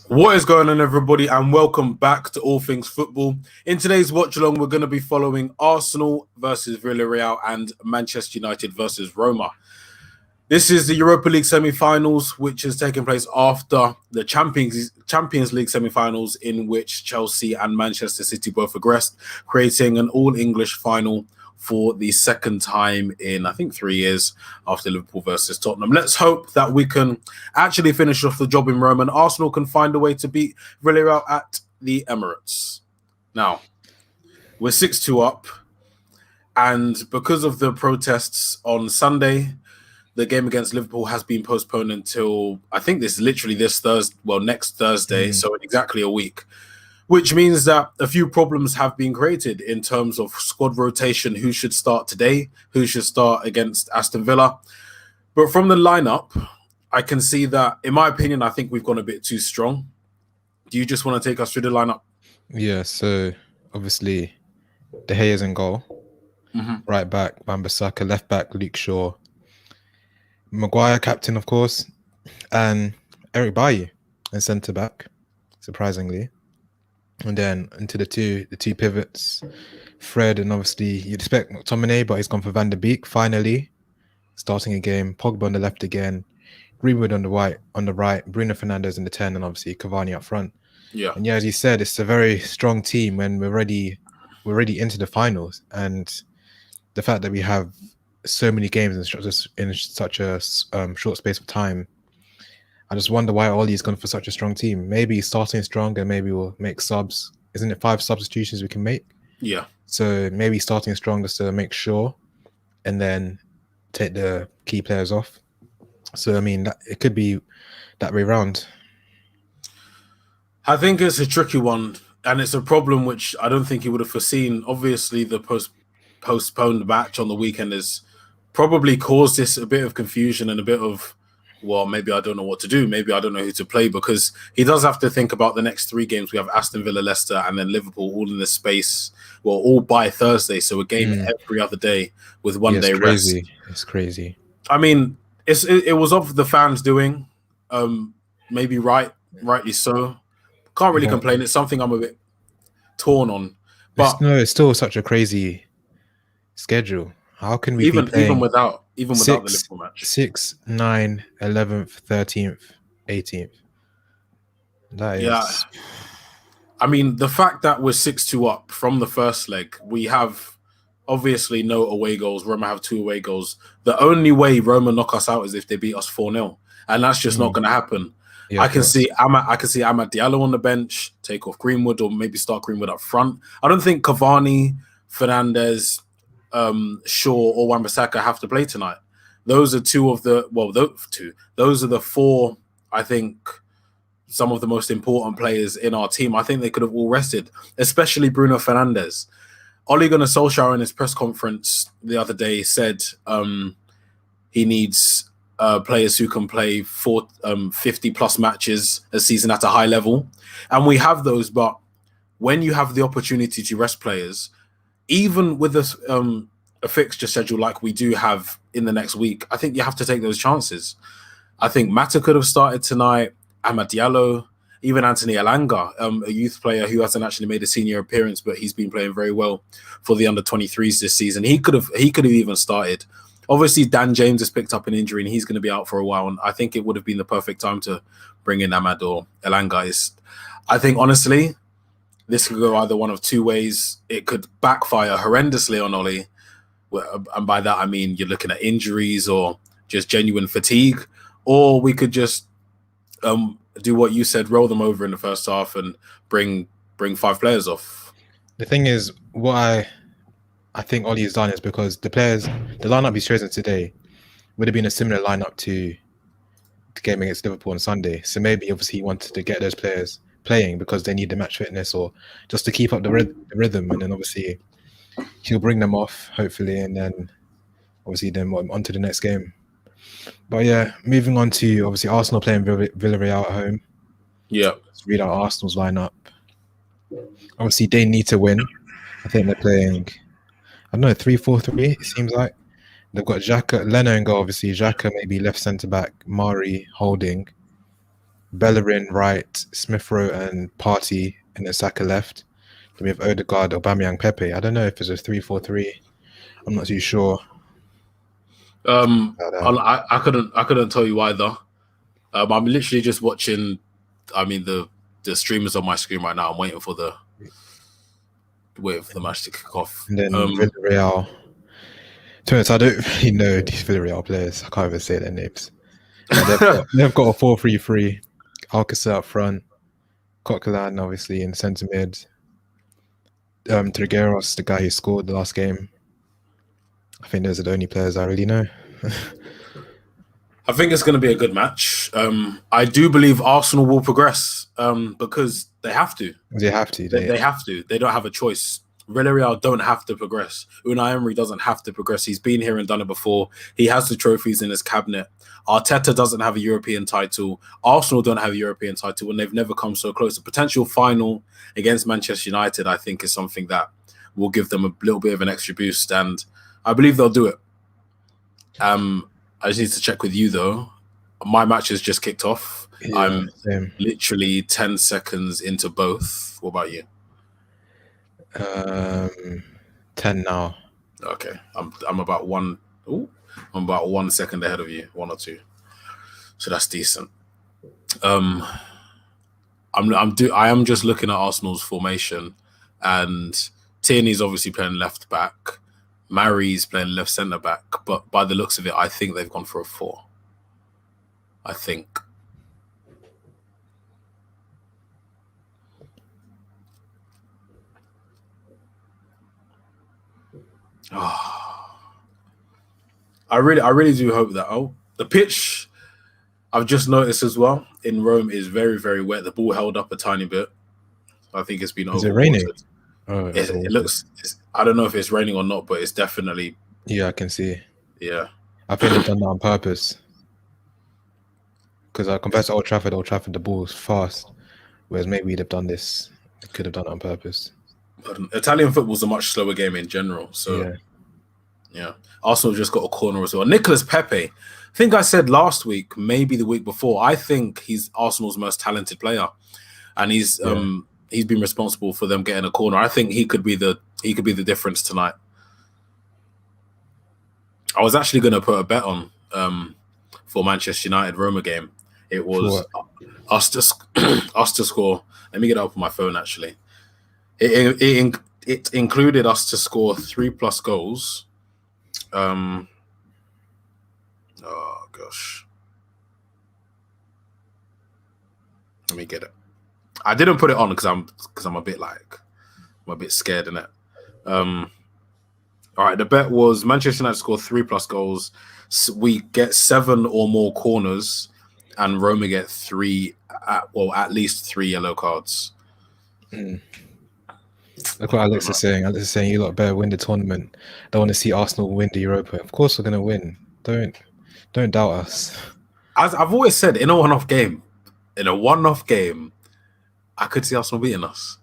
What is going on, everybody, and welcome back to All Things Football. In today's watch along, we're going to be following Arsenal versus Villarreal and Manchester United versus Roma. This is the Europa League semi-finals, which has taken place after the Champions League semi-finals, in which Chelsea and Manchester City both progressed, creating an all-English final for the second time in, I think, 3 years after Liverpool versus Tottenham. Let's hope that we can actually finish off the job in Rome and Arsenal can find a way to beat Villarreal at the Emirates. Now, we're 6-2 up, and because of the protests on Sunday, the game against Liverpool has been postponed until, I think this is literally this Thursday, next Thursday, so in exactly a week. Which means that a few problems have been created in terms of squad rotation, who should start today, who should start against Aston Villa. But from the lineup, I can see that, in my opinion, I think we've gone a bit too strong. Do you just want to take us through the lineup? Yeah, so obviously, De Gea's in goal. Right back, Wan-Bissaka. Left back, Luke Shaw. Maguire, captain, of course. And Eric Bailly in centre back, surprisingly. And then into the two pivots, Fred, and obviously you'd expect McTominay, but he's gone for Van der Beek finally, starting a game. Pogba on the left again, Greenwood on the right, Bruno Fernandes in the 10, and obviously Cavani up front. Yeah. And yeah, as you said, it's a very strong team when we're already into the finals, and the fact that we have so many games in such a short space of time. I just wonder why Ollie's gone for such a strong team. Maybe he's starting strong and maybe we'll make subs. Isn't it 5 substitutions we can make? Yeah. So maybe starting strong just to make sure and then take the key players off. So, I mean, it could be that way round. I think it's a tricky one, and it's a problem which I don't think he would have foreseen. Obviously, the postponed match on the weekend has probably caused this a bit of confusion and a bit of, well, maybe I don't know what to do. Maybe I don't know who to play, because he does have to think about the next 3 games. We have Aston Villa, Leicester, and then Liverpool all in the space, well, all by Thursday. So a game every other day with one day rest. It's crazy. I mean, it was of the fans doing, maybe rightly so. Can't really complain. It's something I'm a bit torn on. But it's still such a crazy schedule. How can we even without the Liverpool match? 6th, 9th, 11th, 13th, 18th. That is... Yeah. I mean, the fact that we're 6-2 up from the first leg, we have obviously no away goals. Roma have 2 away goals. The only way Roma knock us out is if they beat us 4-0. And that's just not going to happen. Yeah, I can see Amad Diallo on the bench, take off Greenwood, or maybe start Greenwood up front. I don't think Cavani, Fernandes, Shaw, or Wan-Bissaka have to play tonight. Those are those are the 4, I think, some of the most important players in our team. I think they could have all rested, especially Bruno Fernandes. Ole Gunnar Solskjaer in his press conference the other day said he needs players who can play 50-plus matches a season at a high level. And we have those, but when you have the opportunity to rest players, even with a fixture schedule like we do have in the next week, I think you have to take those chances. I think Mata could have started tonight, Amad Diallo, even Anthony Elanga, a youth player who hasn't actually made a senior appearance, but he's been playing very well for the under-23s this season. He could have even started. Obviously, Dan James has picked up an injury and he's going to be out for a while. And I think it would have been the perfect time to bring in Amad or Elanga. I think, honestly, this could go either one of 2 ways. It could backfire horrendously on Ole. And by that, I mean, you're looking at injuries or just genuine fatigue. Or we could just do what you said, roll them over in the first half and bring 5 players off. The thing is, what I think Ollie has done is because the lineup he's chosen today would have been a similar lineup to the game against Liverpool on Sunday. So maybe obviously he wanted to get those players playing because they need the match fitness or just to keep up the rhythm. And then obviously he'll bring them off, hopefully, and then obviously then on to the next game. But yeah, moving on to obviously Arsenal playing Villarreal at home. Yeah. Let's read out Arsenal's lineup. Obviously, they need to win. I think they're playing, I don't know, 3-4-3, it seems like. They've got Xhaka, Leno in goal, obviously. Xhaka maybe left centre-back, Mari holding. Bellerin right, Smith Rowe and Partey, and then Saka left. Then we have Odegaard, Aubameyang, Pepe. I don't know if it's a 3-4-3. I'm not too sure. I couldn't tell you either. I'm literally just watching. I mean the streamers on my screen right now. I'm waiting for the match to kick off. And then Villarreal. To be honest, I don't really know these Villarreal players. I can't even say their names. They've got a 4-3-3. Alcacer up front. Coquelin, obviously, in centre mid. Trigueros, the guy who scored the last game. I think those are the only players I really know. I think it's going to be a good match. I do believe Arsenal will progress because they have to. They have to. They have to. They don't have a choice. Villarreal don't have to progress. Unai Emery doesn't have to progress. He's been here and done it before. He has the trophies in his cabinet. Arteta doesn't have a European title. Arsenal don't have a European title, and they've never come so close. A potential final against Manchester United, I think, is something that will give them a little bit of an extra boost, and I believe they'll do it. I just need to check with you, though. My match has just kicked off. Yeah, I'm literally 10 seconds into both. What about you? 10 now. Okay, I'm about one. I'm about 1 second ahead of you, 1 or 2. So that's decent. I am just looking at Arsenal's formation, and Tierney's obviously playing left back. Mary's playing left centre back, but by the looks of it, I think they've gone for a 4. I think. Oh. I really do hope that. Oh, the pitch, I've just noticed as well in Rome is very, very wet. The ball held up a tiny bit. I think it's been overwatered. Is it raining? Oh, it looks. I don't know if it's raining or not, but it's definitely. Yeah, I can see. Yeah, I think they've done that on purpose. Because compared to Old Trafford, the ball's fast, whereas maybe they've done this. They could have done it on purpose. But Italian football's a much slower game in general. So yeah. Arsenal just got a corner as well. Nicolas Pepe. I think I said last week, maybe the week before. I think he's Arsenal's most talented player, and he's been responsible for them getting a corner. I think he could be the difference tonight. I was actually going to put a bet on for Manchester United Roma game. It was us to score. Let me get it up on my phone. Actually, it included us to score 3+ goals. Oh gosh, let me get it. I didn't put it on because I'm a bit scared in it. All right, the bet was Manchester United score 3+ goals. So we get 7 or more corners, and Roma get at least 3 yellow cards. Look what Alex is saying. Alex is saying you lot better win the tournament. Don't want to see Arsenal win the Europa. Of course we're gonna win. Don't doubt us. As I've always said, in a one-off game, I could see Arsenal beating us.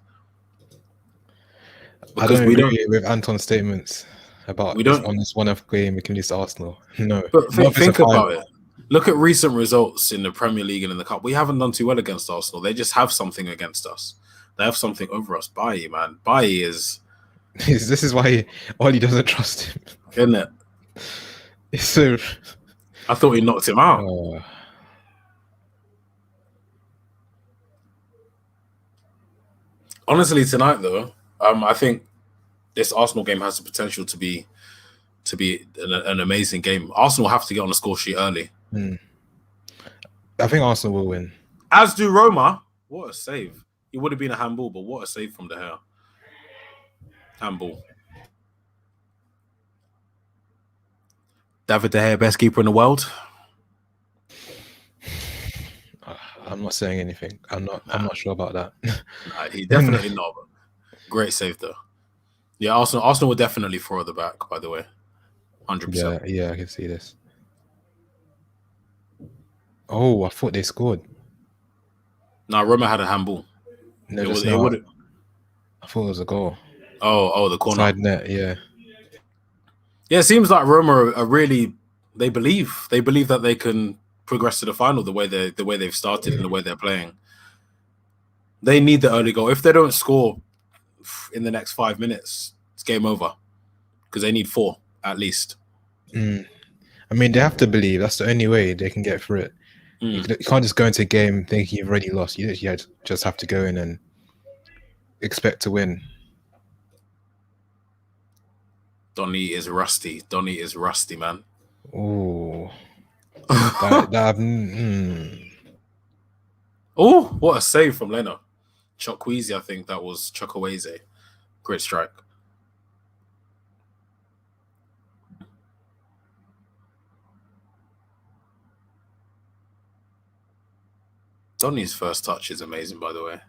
Because I don't agree with Anton's statements about on this one-off game we can lose Arsenal. No. But think about it. Look at recent results in the Premier League and in the Cup. We haven't done too well against Arsenal. They just have something against us. They have something over us. Bailly, man. Bailly is... This is why Oli doesn't trust him. Isn't it? It's so... I thought he knocked him out. Honestly, tonight, though, I think this Arsenal game has the potential to be an amazing game. Arsenal have to get on the score sheet early. I think Arsenal will win. As do Roma. What a save. It would have been a handball, but what a save from De Gea. Handball. David De Gea, best keeper in the world? I'm not saying anything. I'm not sure about that. Nah, he definitely not. Great save, though. Yeah, Arsenal will definitely throw the back, by the way. 100%. Yeah, I can see this. Oh, I thought they scored. No, Roma had a handball. No, I thought it was a goal. Oh, the corner. Side net, yeah. Yeah, it seems like Roma are really... They believe that they can progress to the final the way they've started and the way they're playing. They need the early goal. If they don't score in the next 5 minutes, it's game over because they need 4 at least. I mean, they have to believe. That's the only way they can get through it. You can't just go into a game thinking you've already lost. You just have to go in and expect to win. Donny is rusty, man. Oh, Oh, what a save from Leno. Chukwueze, I think that was Chukwueze. Great strike. Donny's first touch is amazing, by the way.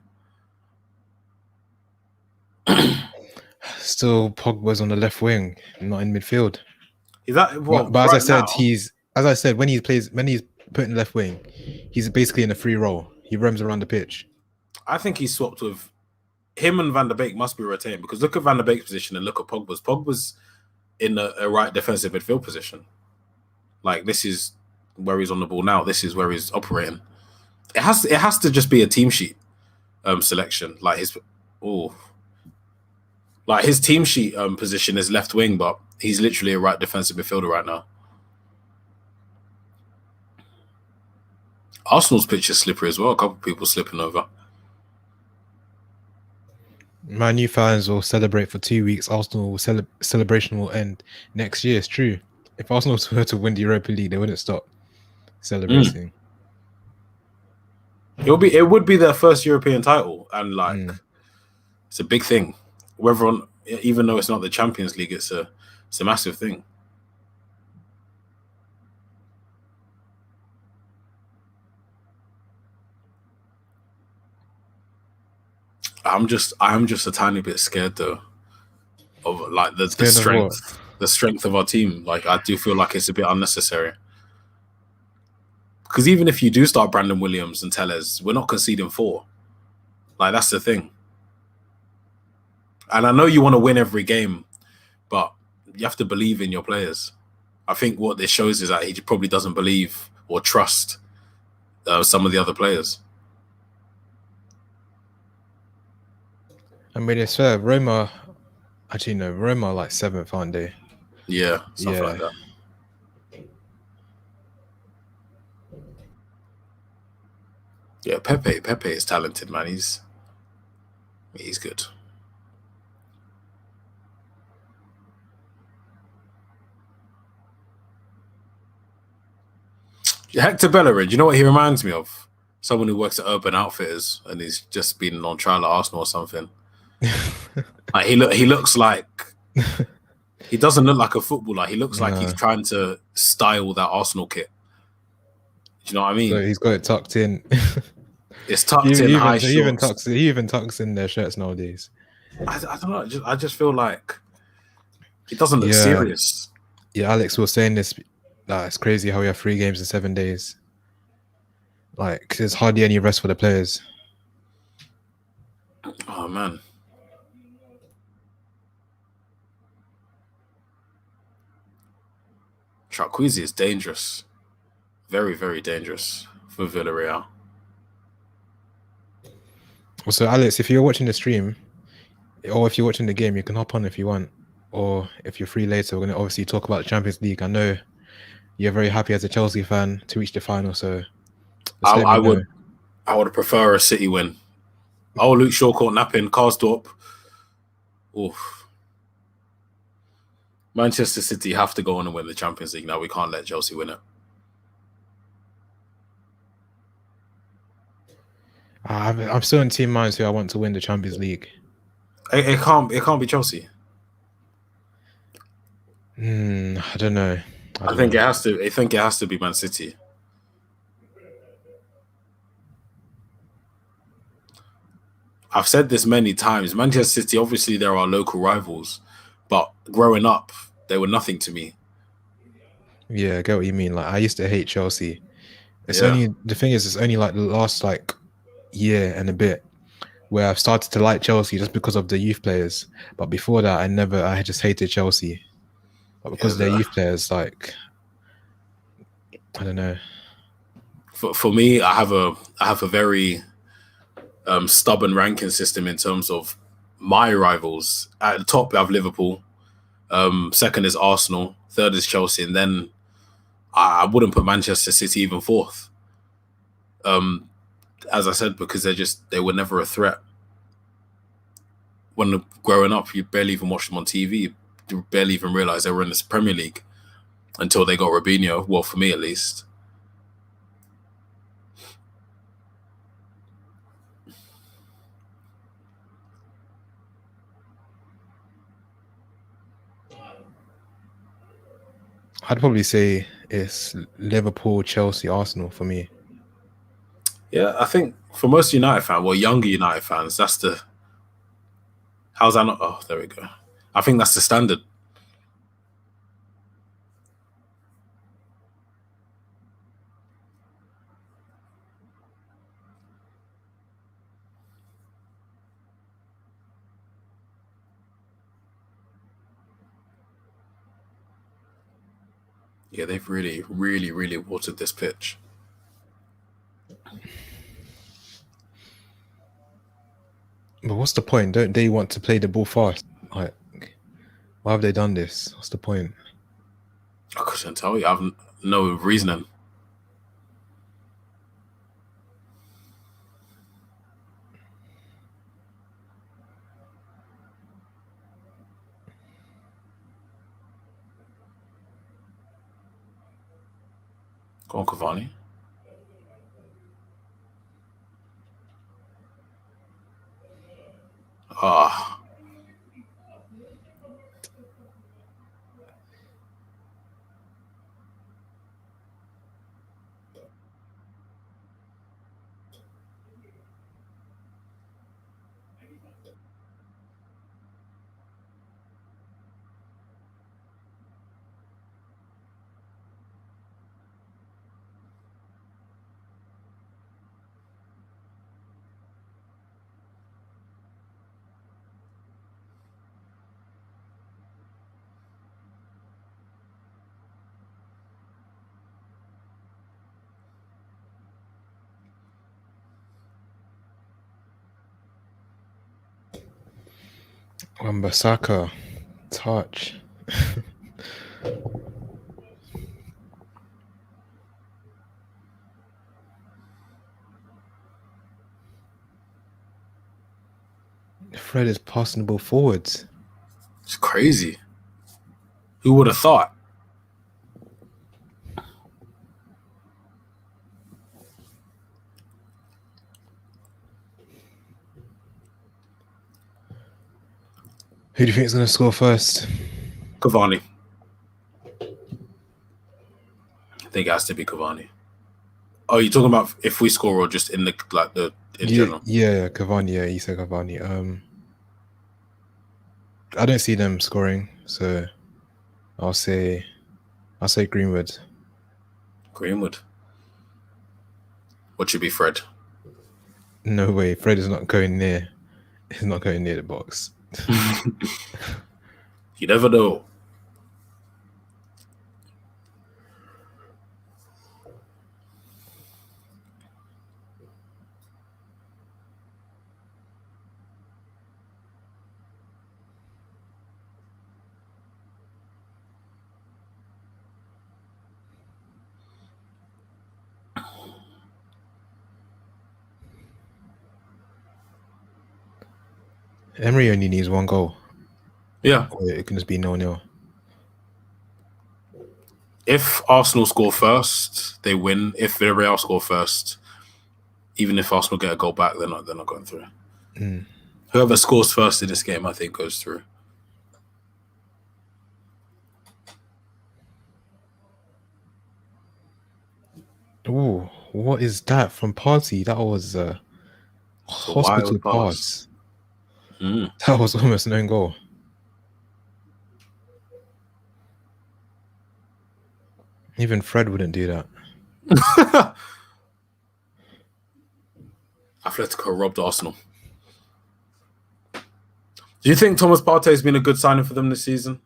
Still, Pogba's on the left wing, not in midfield. Is that what? But as I said, when he's put in the left wing, he's basically in a free role. He roams around the pitch. I think he's swapped with him, and Van der Beek must be retained, because look at Van der Beek's position and look at Pogba's. Pogba's in a right defensive midfield position. Like, this is where he's on the ball now. This is where he's operating. It has to just be a team sheet selection. Like his team sheet position is left wing, but he's literally a right defensive midfielder right now. Arsenal's pitch is slippery as well. A couple of people slipping over. Man U fans will celebrate for 2 weeks. Arsenal celebration will end next year. It's true. If Arsenal were to win the Europa League, they wouldn't stop celebrating. It would be their first European title, and it's a big thing. Even though it's not the Champions League, it's a massive thing. I'm just a tiny bit scared though of like the strength of our team. Like, I do feel like it's a bit unnecessary. Because even if you do start Brandon Williams and Telles, we're not conceding 4. Like, that's the thing. And I know you want to win every game, but you have to believe in your players. I think what this shows is that he probably doesn't believe or trust some of the other players. I mean, it's fair. Roma like 7th, aren't they? Yeah, something like that. Yeah, Pepe is talented, man. He's good. Hector Bellerin, do you know what he reminds me of? Someone who works at Urban Outfitters and he's just been on trial at Arsenal or something. Like, he looks like he doesn't look like a footballer. He looks like he's trying to style that Arsenal kit. Do you know what I mean? So he's got it tucked in. It's tucked in high shorts. He even tucks in their shirts nowadays. I don't know. I just feel like it doesn't look serious. Yeah, Alex was saying this. It's crazy how we have 3 games in 7 days. Like, there's hardly any rest for the players. Oh, man. Chukwueze is dangerous. Very, very dangerous for Villarreal. So, Alex, if you're watching the stream, or if you're watching the game, you can hop on if you want. Or if you're free later, we're going to obviously talk about the Champions League. I know you're very happy as a Chelsea fan to reach the final, so I would prefer a City win. Oh, Luke Shaw caught napping, Karsdorp. Oof. Manchester City have to go on and win the Champions League now. We can't let Chelsea win it. I'm still in Team Minds who I want to win the Champions League. It can't be Chelsea. I don't know. I think it has to be Man City. I've said this many times. Manchester City, obviously, they're our local rivals, but growing up, they were nothing to me. Yeah, I get what you mean. Like, I used to hate Chelsea. It's only like the last year and a bit where I've started to like Chelsea just because of the youth players. But before that, I just hated Chelsea. But because of their youth players, like, I don't know. for me, I have a very stubborn ranking system in terms of my rivals. At the top, I have Liverpool. Second is Arsenal. Third is Chelsea, and then I wouldn't put Manchester City even fourth. As I said, because they were never a threat. When growing up, you barely even watched them on TV. You barely even realized they were in this Premier League until they got Robinho. Well, for me at least. I'd probably say it's Liverpool, Chelsea, Arsenal for me. Yeah, I think for most United fans, well, younger United fans, that's the. How's that not? Oh, there we go. I think that's the standard. Yeah, they've really, really, really watered this pitch. But what's the point? Don't they want to play the ball fast? Like, why have they done this? What's the point? I couldn't tell you. I have no reasoning. Go on, Cavani. Ah. Wan-Bissaka, touch. Fred is passing the ball forwards. It's crazy. Who would have thought? Who do you think is going to score first? Cavani. I think it has to be Cavani. Oh, you're talking about if we score or just in general? Yeah, Cavani. Yeah, he said Cavani. I don't see them scoring, so I'll say Greenwood. Greenwood. What should be Fred? No way, Fred is not going near. He's not going near the box. You never know. Emery only needs one goal. Yeah. Or it can just be 0-0. If Arsenal score first, they win. If Villarreal score first, even if Arsenal get a goal back, they're not going through. Whoever scores first in this game, I think, goes through. Oh, what is that from Party? That was a hospital pass. That was almost an own goal. Even Fred wouldn't do that. Atletico robbed Arsenal. Do you think Thomas Partey has been a good signing for them this season?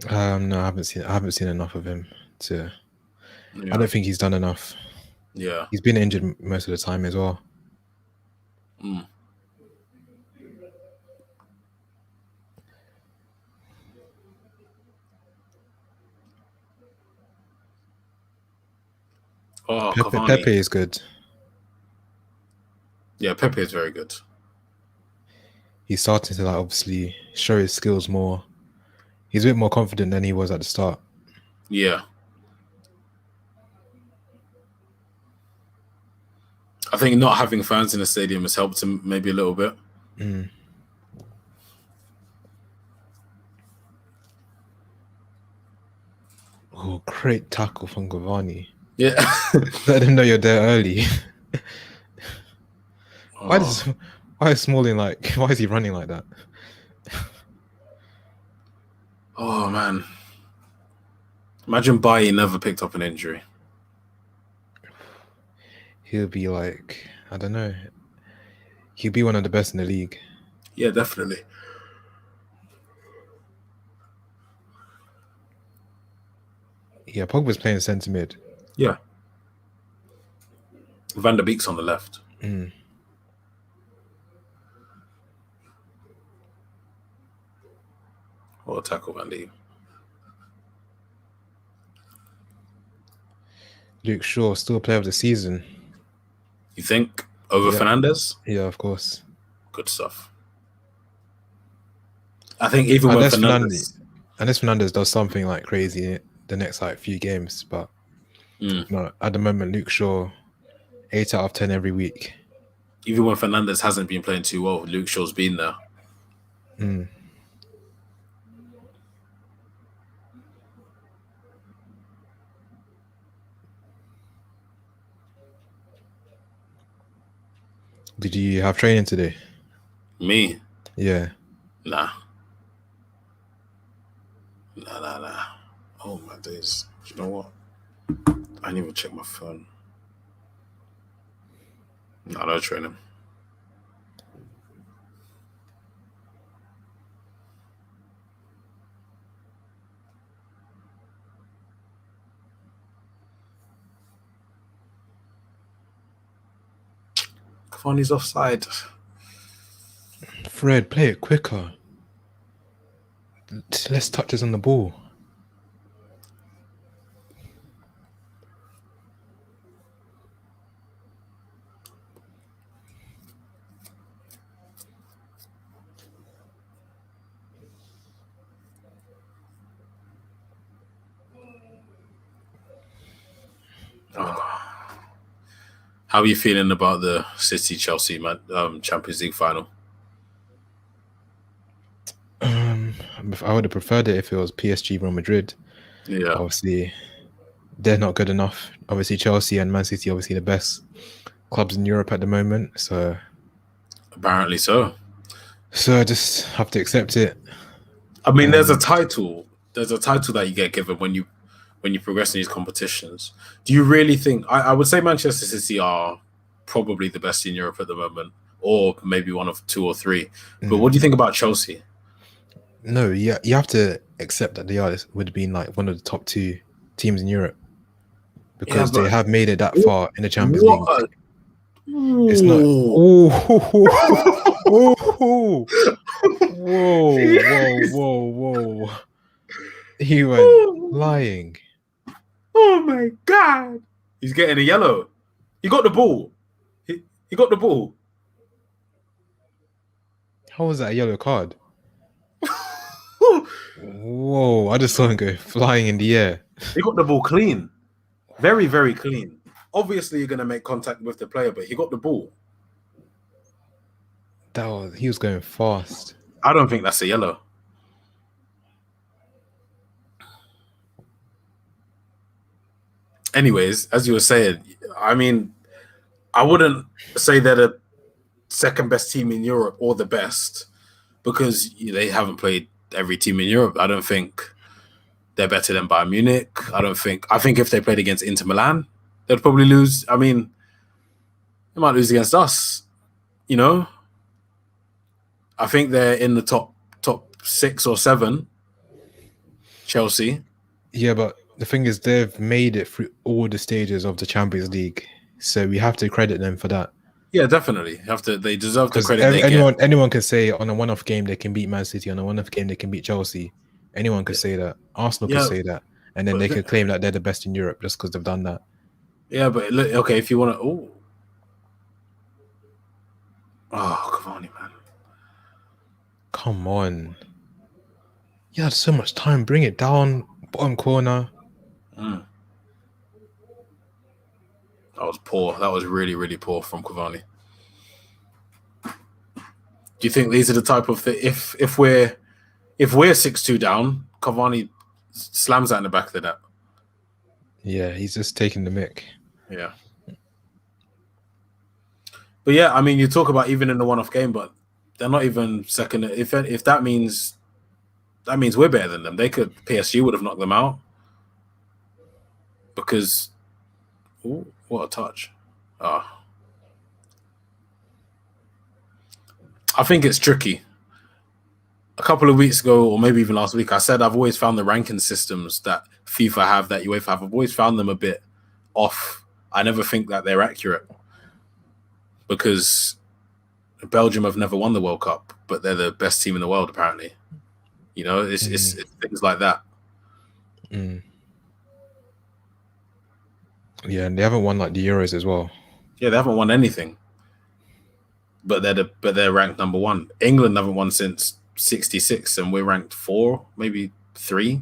No, I haven't seen enough of him to. Yeah. I don't think he's done enough. Yeah. He's been injured most of the time as well. Mm. Oh, Cavani. Pepe is good. Yeah, Pepe is very good. He's starting to like obviously show his skills more. He's a bit more confident than he was at the start. Yeah. I think not having fans in the stadium has helped him maybe a little bit. Mm. Oh, great tackle from Cavani. Yeah. Let them know you're there early. Oh. Why is Smalling like? Why is he running like that? Oh man. Imagine Bailly never picked up an injury. He'll be like, I don't know. He'll be one of the best in the league. Yeah, definitely. Yeah, Pogba's playing centre mid. Yeah. Van der Beek's on the left. Mm. What a tackle, Van der Beek. Luke Shaw, still player of the season. You think over Fernandes? Yeah, of course. Good stuff. I think even when Fernandes does something like crazy the next like few games, but no, at the moment Luke Shaw 8 out of 10 every week. Even when Fernandes hasn't been playing too well, Luke Shaw's been there. Mm. Did you have training today? Me? Yeah. Nah. Nah. Oh my days. You know what? I didn't even check my phone. Nah, no training. Cavani's offside. Fred, play it quicker. Less touches on the ball. How are you feeling about the City-Chelsea Champions League final? I would have preferred it if it was PSG Real Madrid. Yeah. Obviously, they're not good enough. Obviously, Chelsea and Man City obviously the best clubs in Europe at the moment. So apparently so. So I just have to accept it. I mean, there's a title. There's a title that you get given when you progress in these competitions. Do you really think? I would say Manchester City are probably the best in Europe at the moment, or maybe one of two or three. But what do you think about Chelsea? No, you have to accept that they would have been like one of the top 2 teams in Europe because they have made it that far in the Champions League. It's not. Oh, whoa! He went flying. Oh my god! He's getting a yellow. He got the ball. He got the ball. How was that a yellow card? Whoa! I just saw him go flying in the air. He got the ball clean. Very, very clean. Obviously, you're going to make contact with the player, but he got the ball. He was going fast. I don't think that's a yellow. Anyways, as you were saying, I mean, I wouldn't say they're the second best team in Europe or the best because they haven't played every team in Europe. I don't think they're better than Bayern Munich. I think if they played against Inter Milan, they'd probably lose. I mean, they might lose against us, you know? I think they're in the top 6 or 7, Chelsea. Yeah, but the thing is, they've made it through all the stages of the Champions League. So we have to credit them for that. Yeah, definitely. They deserve the Because credit they get. anyone can say on a one-off game they can beat Man City, on a one-off game they can beat Chelsea. Anyone could say that. Arsenal could Yeah, say that, and then but they could claim that they're the best in Europe just because they've done that. yeah, but look, okay, if you want to, oh, Cavani, man, Come on, you had so much time. Bring it down, bottom corner. that was poor. That was really, really poor from Cavani. Do you think these are the type of if we're 6-2 down, Cavani slams that in the back of the net? Yeah, he's just taking the mick. Yeah. But yeah, I mean, you talk about even in the one-off game, but they're not even second. If that means we're better than them, PSG would have knocked them out because, ooh, what a touch! I think it's tricky. A couple of weeks ago, or maybe even last week, I said I've always found the ranking systems that FIFA have, that UEFA have, I've always found them a bit off. I never think that they're accurate because Belgium have never won the World Cup, but they're the best team in the world, apparently. You know, it's things like that. Yeah, and they haven't won like the Euros as well. Yeah, they haven't won anything, but they're ranked number one. England haven't won since '66, and we're ranked 4, maybe 3.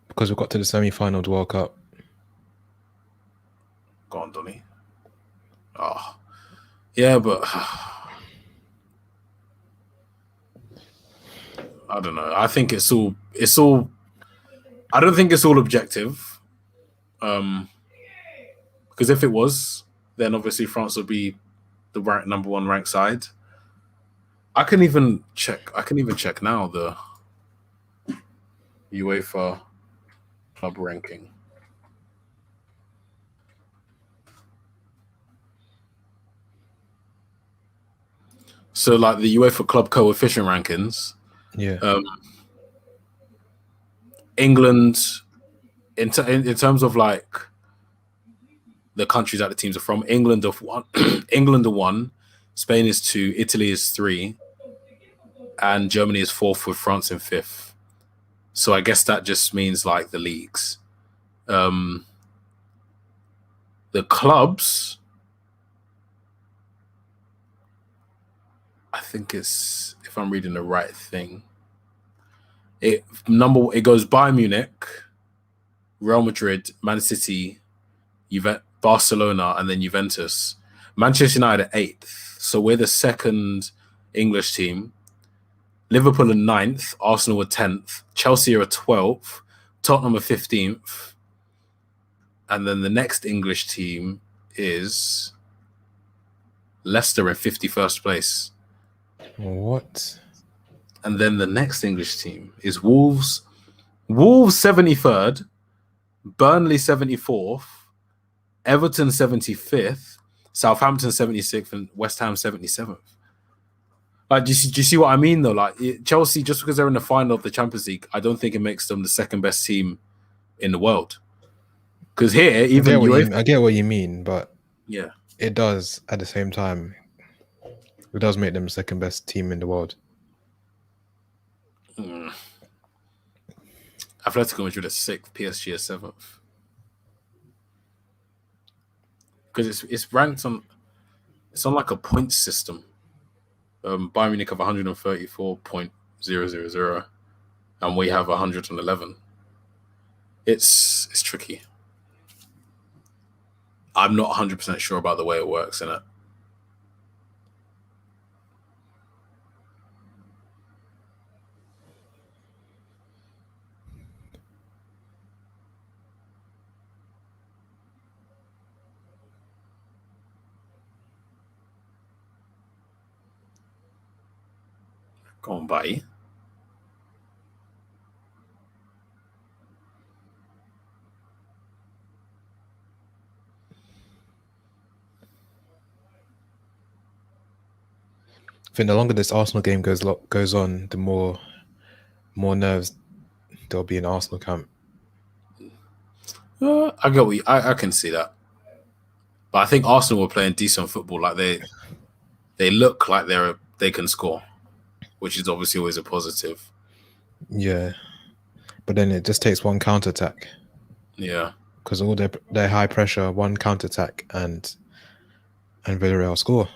Because we got to the semi-final of the World Cup. Go on, Donny. Oh, yeah, but I don't know. I think it's all. I don't think it's all objective. Because if it was, then obviously France would be the number 1 ranked side. I can even check now the UEFA club ranking. So, like the UEFA club coefficient rankings. Yeah. England, in terms of like the countries that the teams are from, England are 1, England are 1, Spain is 2, Italy is 3, and Germany is 4th, with France in 5th. So I guess that just means like the leagues. The clubs, I think it's, if I'm reading the right thing, it goes Bayern Munich, Real Madrid, Man City, Barcelona, and then Juventus. Manchester United are 8th, so we're the 2nd English team. Liverpool are 9th, Arsenal are 10th, Chelsea are 12th, Tottenham are 15th, and then the next English team is Leicester in 51st place. What? And then the next English team is Wolves 73rd, Burnley 74th, Everton 75th, Southampton 76th, and West Ham 77th. Like, do you see what I mean, though? Like, Chelsea, just because they're in the final of the Champions League, I don't think it makes them the 2nd best team in the world. Because here, even I get what you mean, but yeah, it does at the same time. It does make them the 2nd best team in the world. Atletico Madrid are 6th, PSG are 7th. Because it's ranked on, it's on like a point system. Bayern Munich have 134.000, and we have 111. It's tricky. I'm not 100% sure about the way it works in it. Go on, buddy. I think the longer this Arsenal game goes on, the more nerves there'll be in Arsenal camp. I get what I can see that. But I think Arsenal were playing decent football. Like they look like they can score, which is obviously always a positive. Yeah, but then it just takes one counter attack. Yeah, because all their high pressure, one counter attack, and Villarreal score.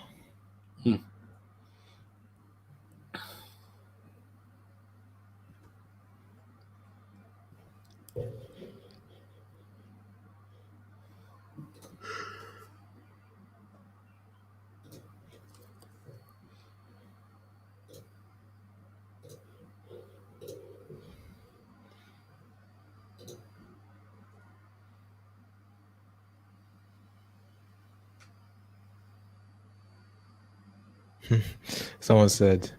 Someone said,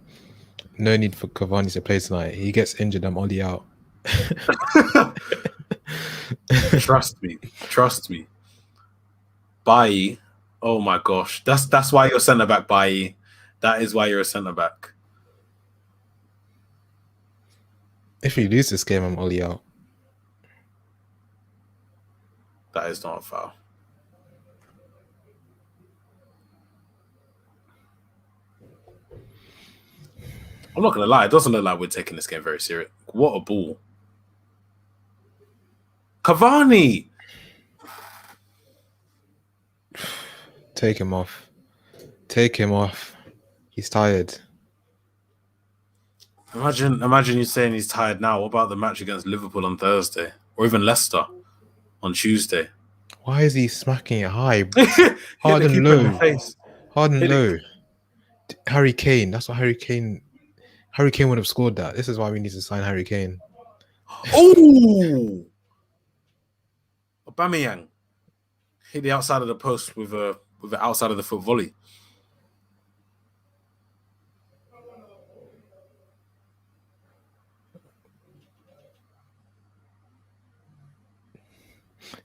"No need for Cavani to play tonight. He gets injured. I'm already out." trust me. Bailly, oh my gosh, that's why you're centre back, Bailly. That is why you're a centre back. If you lose this game, I'm already out. That is not a foul. I'm not gonna lie, it doesn't look like we're taking this game very serious. What a ball. Cavani! Take him off. Take him off. He's tired. Imagine you saying he's tired now. What about the match against Liverpool on Thursday? Or even Leicester on Tuesday? Why is he smacking it high? Hard and low. Hard and low. Harry Kane. That's what Harry Kane would have scored that. This is why we need to sign Harry Kane. Oh! Aubameyang hit the outside of the post with the outside of the foot volley.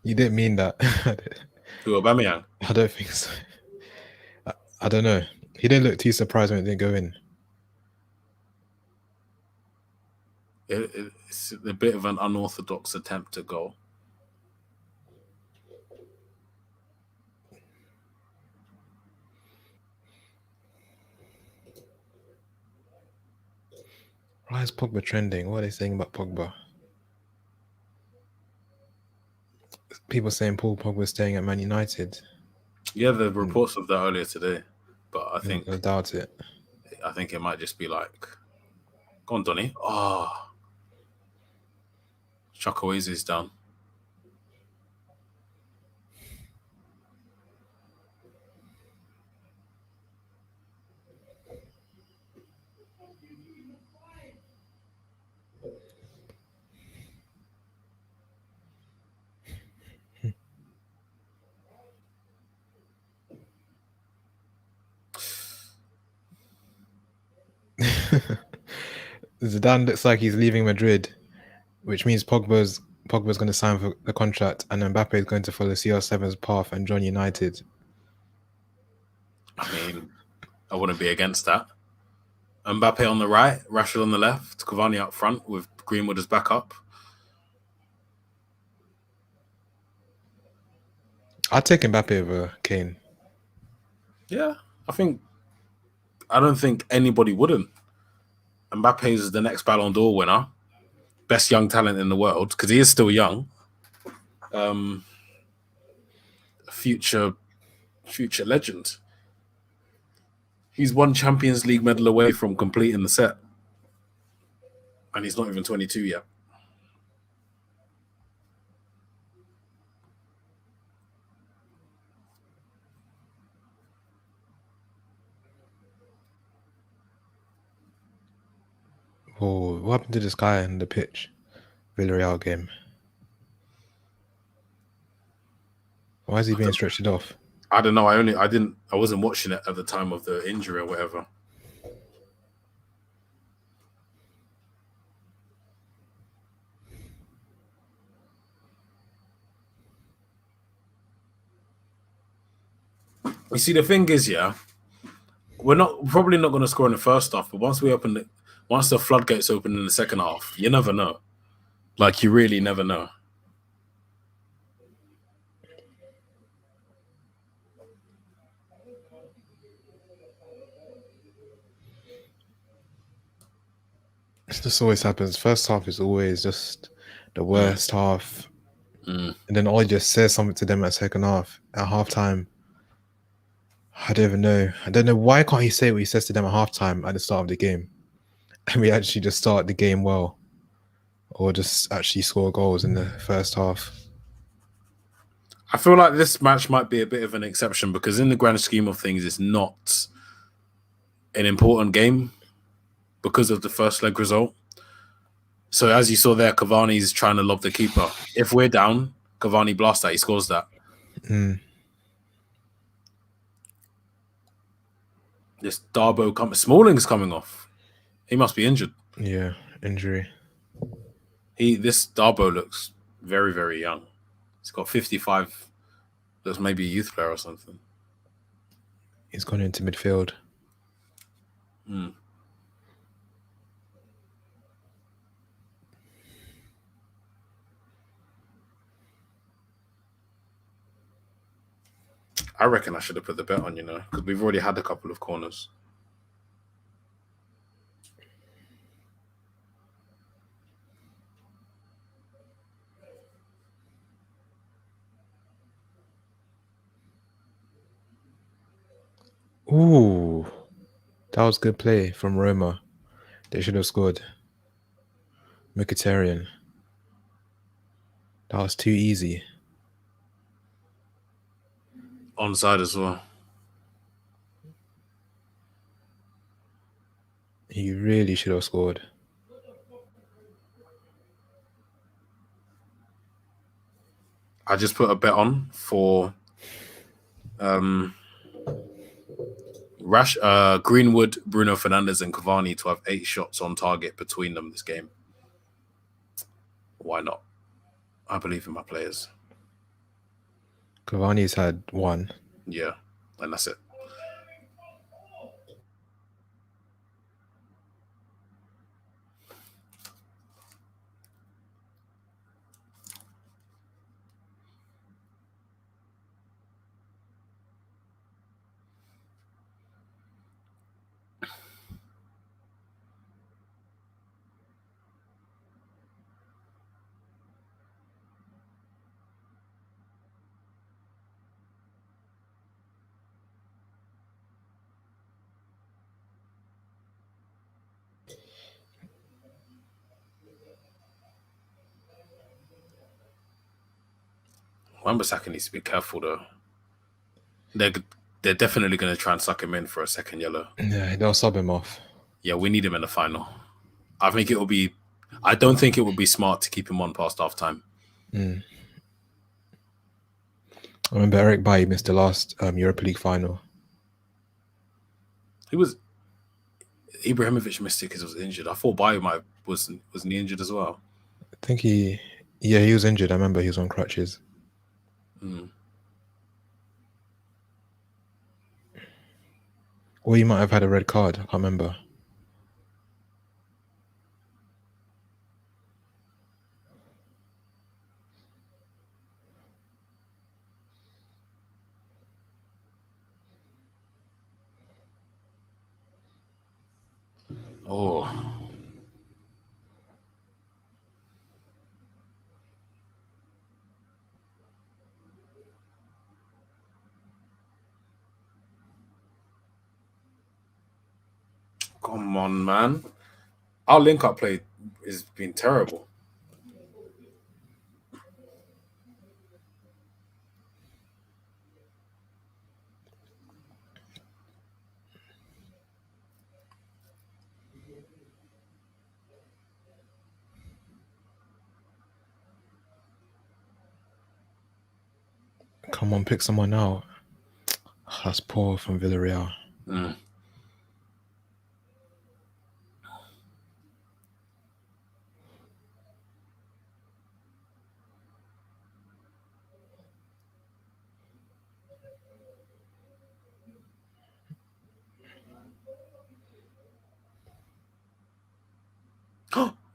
You didn't mean that. To Aubameyang? I don't think so. I don't know. He didn't look too surprised when it didn't go in. It's a bit of an unorthodox attempt to goal. Why is Pogba trending? What are they saying about Pogba? People saying Paul Pogba is staying at Man United. Yeah, the reports of that earlier today, but I think I doubt it. I think it might just be like, go on, Donny. Oh, Chukwueze's down. Zidane looks like he's leaving Madrid, which means Pogba's going to sign for the contract, and Mbappe is going to follow CR7's path and join United. I mean, I wouldn't be against that. Mbappe on the right, Rashford on the left, Cavani up front with Greenwood as backup. I'd take Mbappe over Kane. Yeah, I don't think anybody wouldn't. Mbappe is the next Ballon d'Or winner, best young talent in the world, because he is still young. Future legend. He's one Champions League medal away from completing the set. And he's not even 22 yet. Oh, what happened to this guy on the pitch? Villarreal game. Why is he being stretched off? I don't know. I wasn't watching it at the time of the injury or whatever. You see, the thing is, yeah, we're probably not going to score in the first half, but once the floodgates open in the second half, you never know. Like, you really never know. It just always happens. First half is always just the worst half. And then Ollie just says something to them at second half. At halftime, I don't even know. I don't know why can't he say what he says to them at halftime at the start of the game, and we actually just start the game well, or just actually score goals in the first half. I feel like this match might be a bit of an exception because in the grand scheme of things, it's not an important game because of the first leg result. So as you saw there, Cavani's trying to lob the keeper. If we're down, Cavani blasts that, he scores that. This Darbo Smalling's coming off. He must be injured. Yeah, injury. This Darbo looks very, very young. He's got 55. Looks maybe a youth player or something. He's gone into midfield. I reckon I should have put the bet on, because we've already had a couple of corners. Ooh, that was good play from Roma. They should have scored. Mkhitaryan. That was too easy. Onside as well. He really should have scored. I just put a bet on for Greenwood, Bruno Fernandes, and Cavani to have 8 shots on target between them this game. Why not? I believe in my players. Cavani's had 1. Yeah, and that's it. Wan-Bissaka needs to be careful though. They're definitely going to try and suck him in for a second yellow. Yeah, they'll sub him off. Yeah, we need him in the final. I don't think it would be smart to keep him on past half time. I remember Eric Bailly missed the last Europa League final. Ibrahimovic missed it because he was injured. I thought Bailly wasn't he injured as well? I think he was injured. I remember he was on crutches. Or he might have had a red card. I can't remember. Oh. Come on, man. Our link-up play has been terrible. Come on, pick someone out. That's poor from Villarreal.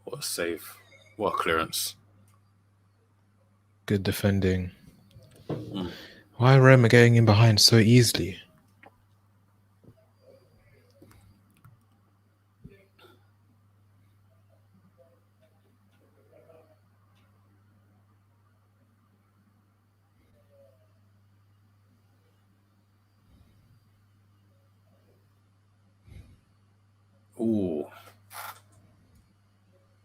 What a save. What a clearance. Good defending. Why are Roma getting in behind so easily? Ooh.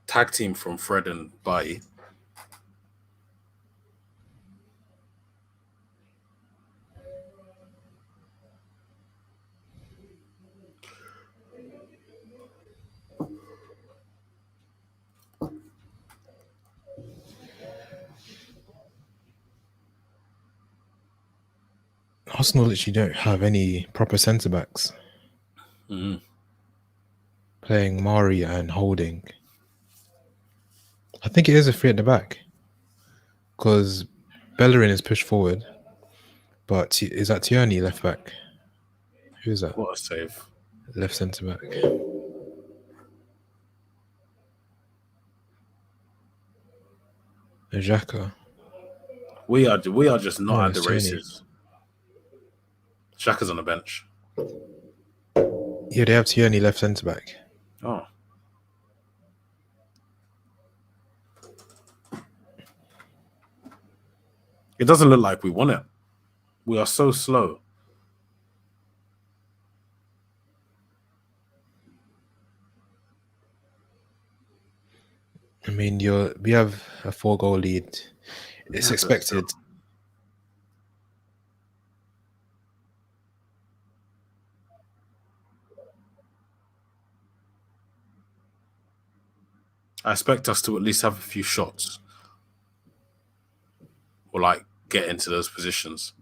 Tag team from Fred and Bai. Arsenal literally don't have any proper centre backs. Playing Mari and Holding. I think it is a three at the back because Bellerin is pushed forward, but is that Tierney left back? Who's that? What a save! Left centre back. Xhaka. We are just not at the Tierney. races. Xhaka's on the bench. Yeah, they have Tierney left centre back. Oh. It doesn't look like we won it. We are so slow. I mean, we have a 4-goal lead. It's expected. I expect us to at least have a few shots. Or like get into those positions.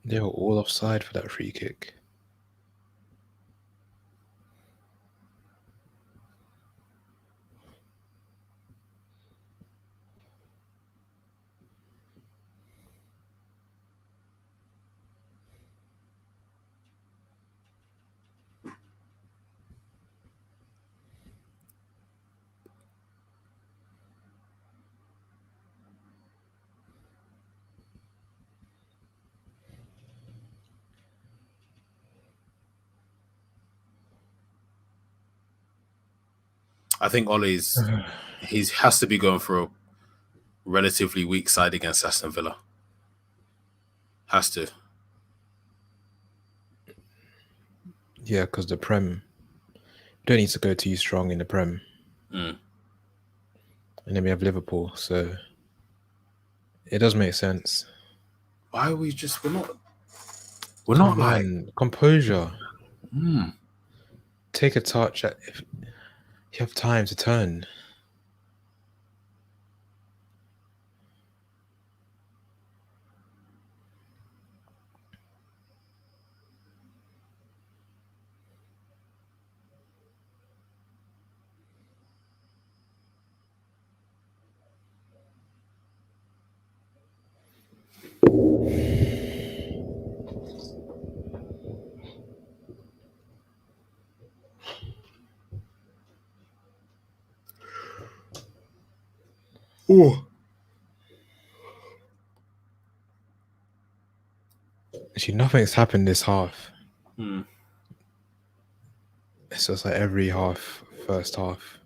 They were all offside for that free kick. I think Ollie's he has to be going for a relatively weak side against Aston Villa. Has to. Yeah, because the Prem don't need to go too strong in the Prem. And then we have Liverpool, so it does make sense. Why are we just we're not like composure. Take a touch if you have time to turn. Ooh. Actually, nothing's happened this half. It's just like every half, first half.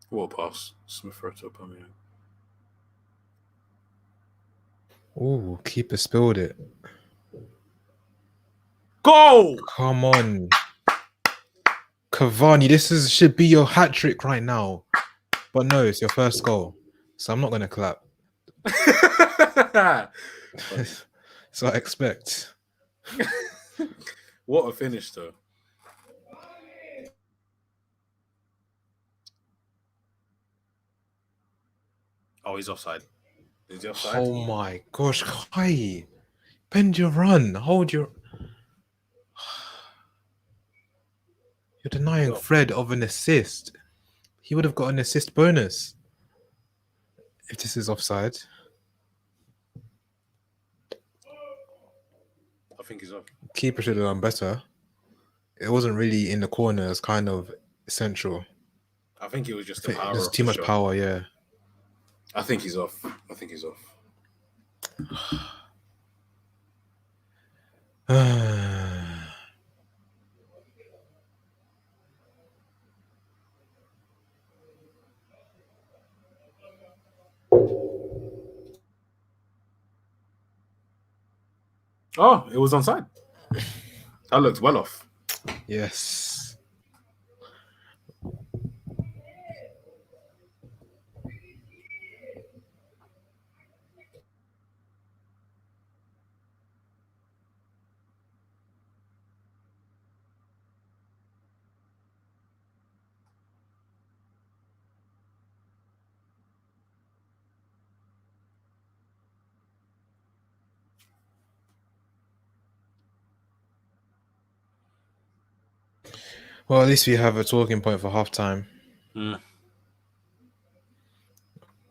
What pass? Smith Rowe to Aubameyang. Ooh, keeper spilled it. Go! Come on. Cavani, this should be your hat trick right now. But no, it's your first goal. So I'm not going to clap. So I expect. What a finish, though. Oh, he's offside. Is he offside? Oh my gosh, Kai. Bend your run. Hold your... You're denying Fred of an assist. He would have got an assist bonus if this is offside. I think he's off. Keeper should have done better. It wasn't really in the corner. It's kind of central. I think it was just the power. There's too much power, yeah. I think he's off. Oh, it was onside. That looked well off. Yes. Well, at least we have a talking point for halftime.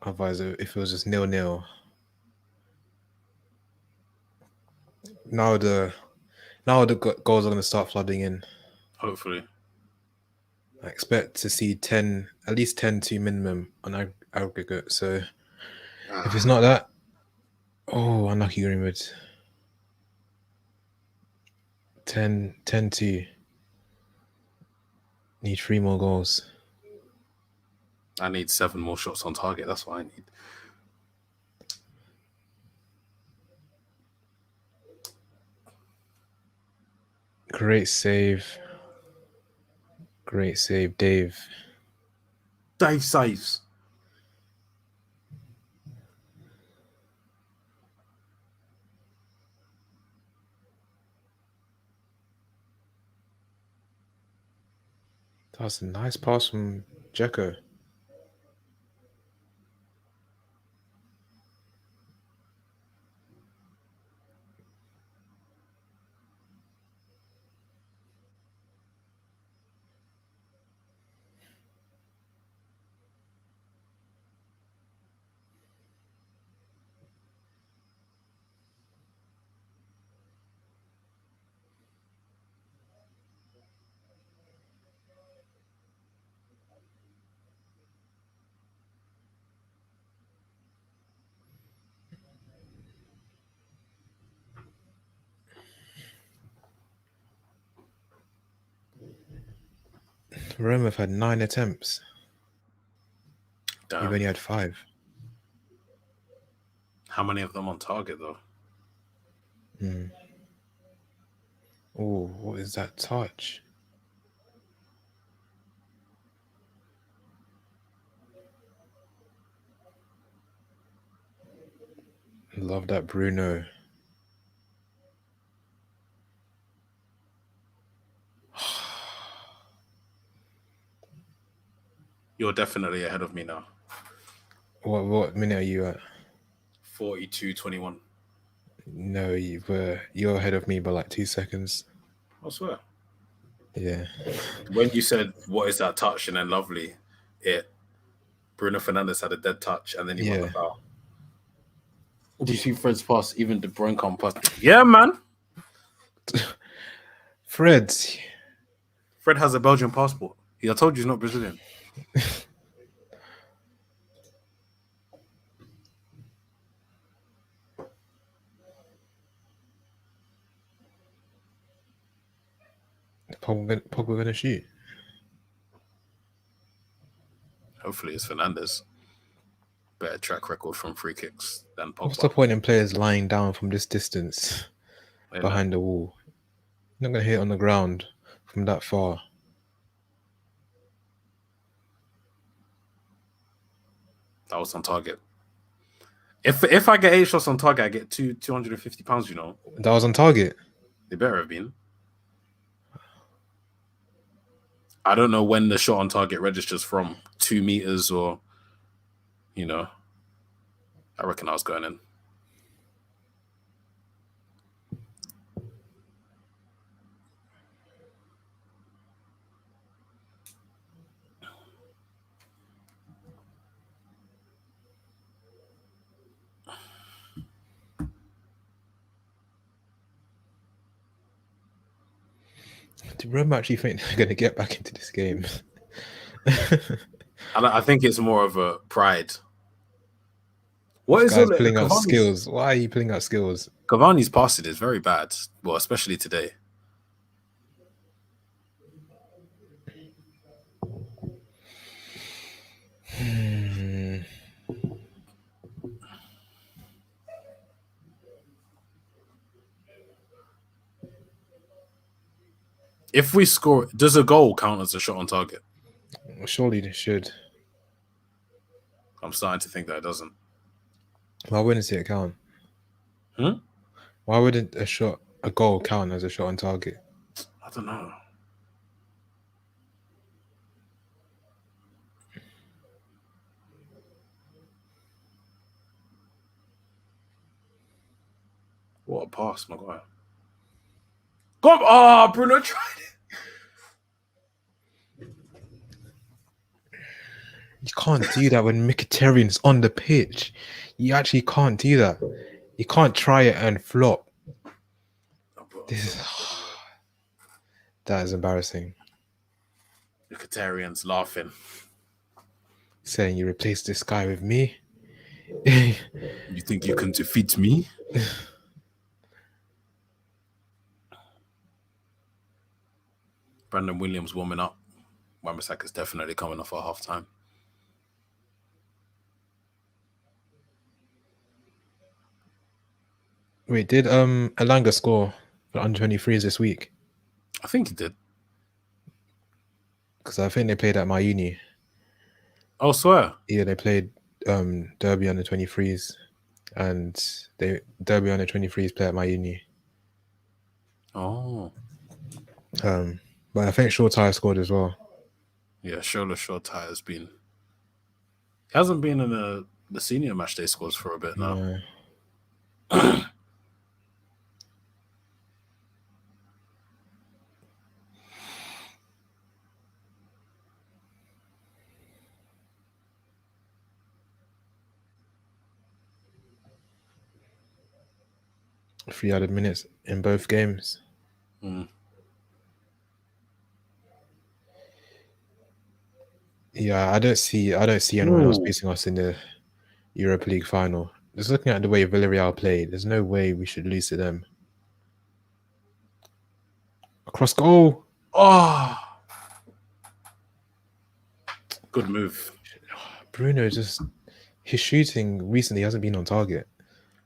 Otherwise, if it was just 0-0. Now the goals are going to start flooding in. Hopefully. I expect to see at least 10-2 minimum on aggregate. So if it's not that, unlucky Greenwood. 10-2. Need 3 more goals. I need 7 more shots on target. That's what I need. Great save. Great save, Dave. Dave saves. That was a nice pass from Dzeko. Roma have had 9 attempts. Damn. You've only had 5. How many of them on target, though? Oh, what is that touch? Love that Bruno. You're definitely ahead of me now. What minute are you at? 42-21. No, you're ahead of me by like 2 seconds. I swear. Yeah. When you said, what is that touch? And then lovely, Bruno Fernandes had a dead touch and then he won the foul. Did you see Fred's pass? Even De Bruyne can't pass. Yeah, man. Fred has a Belgian passport. I told you he's not Brazilian. Pogba gonna shoot. Hopefully it's Fernandes. Better track record from free kicks than Pogba. What's the point in players lying down from this distance behind the wall? You're not gonna hit it on the ground from that far. That was on target. If I get 8 shots on target, I get £250. You know. That was on target. They better have been. I don't know when the shot on target registers from 2 meters or, I reckon I was going in. Do Roma actually think they're going to get back into this game? I think it's more of a pride. What This is all guy's pulling out Cavani's? skills. Why are you pulling out skills? Cavani's passing is very bad. Well, especially today. If we score, does a goal count as a shot on target? Well, surely they should. I'm starting to think that it doesn't. Why wouldn't it count? Why wouldn't a goal count as a shot on target? I don't know. What a pass, Maguire. Go on. Oh, Bruno tried it. You can't do that when Mkhitaryan's on the pitch. You actually can't do that. You can't try it and flop. That is embarrassing. Mkhitaryan's laughing. Saying you replaced this guy with me. You think you can defeat me? Brandon Williams warming up. Wan-Bissaka's definitely coming off at half time. Wait, did Elanga score for under 23s this week? I think he did. Because I think they played at my uni. Oh, swear. Yeah, they played Derby under 23s, and Derby under 23s play at my uni. Oh. But I think Shortire scored as well. Yeah, Shola Shortire has been. He hasn't been in the senior match day scores for a bit now. No. Three added minutes in both games. Yeah, I don't see anyone else beating us in the Europa League final. Just looking at the way Villarreal played, there's no way we should lose to them. Across goal. Oh, good move. Bruno his shooting recently hasn't been on target.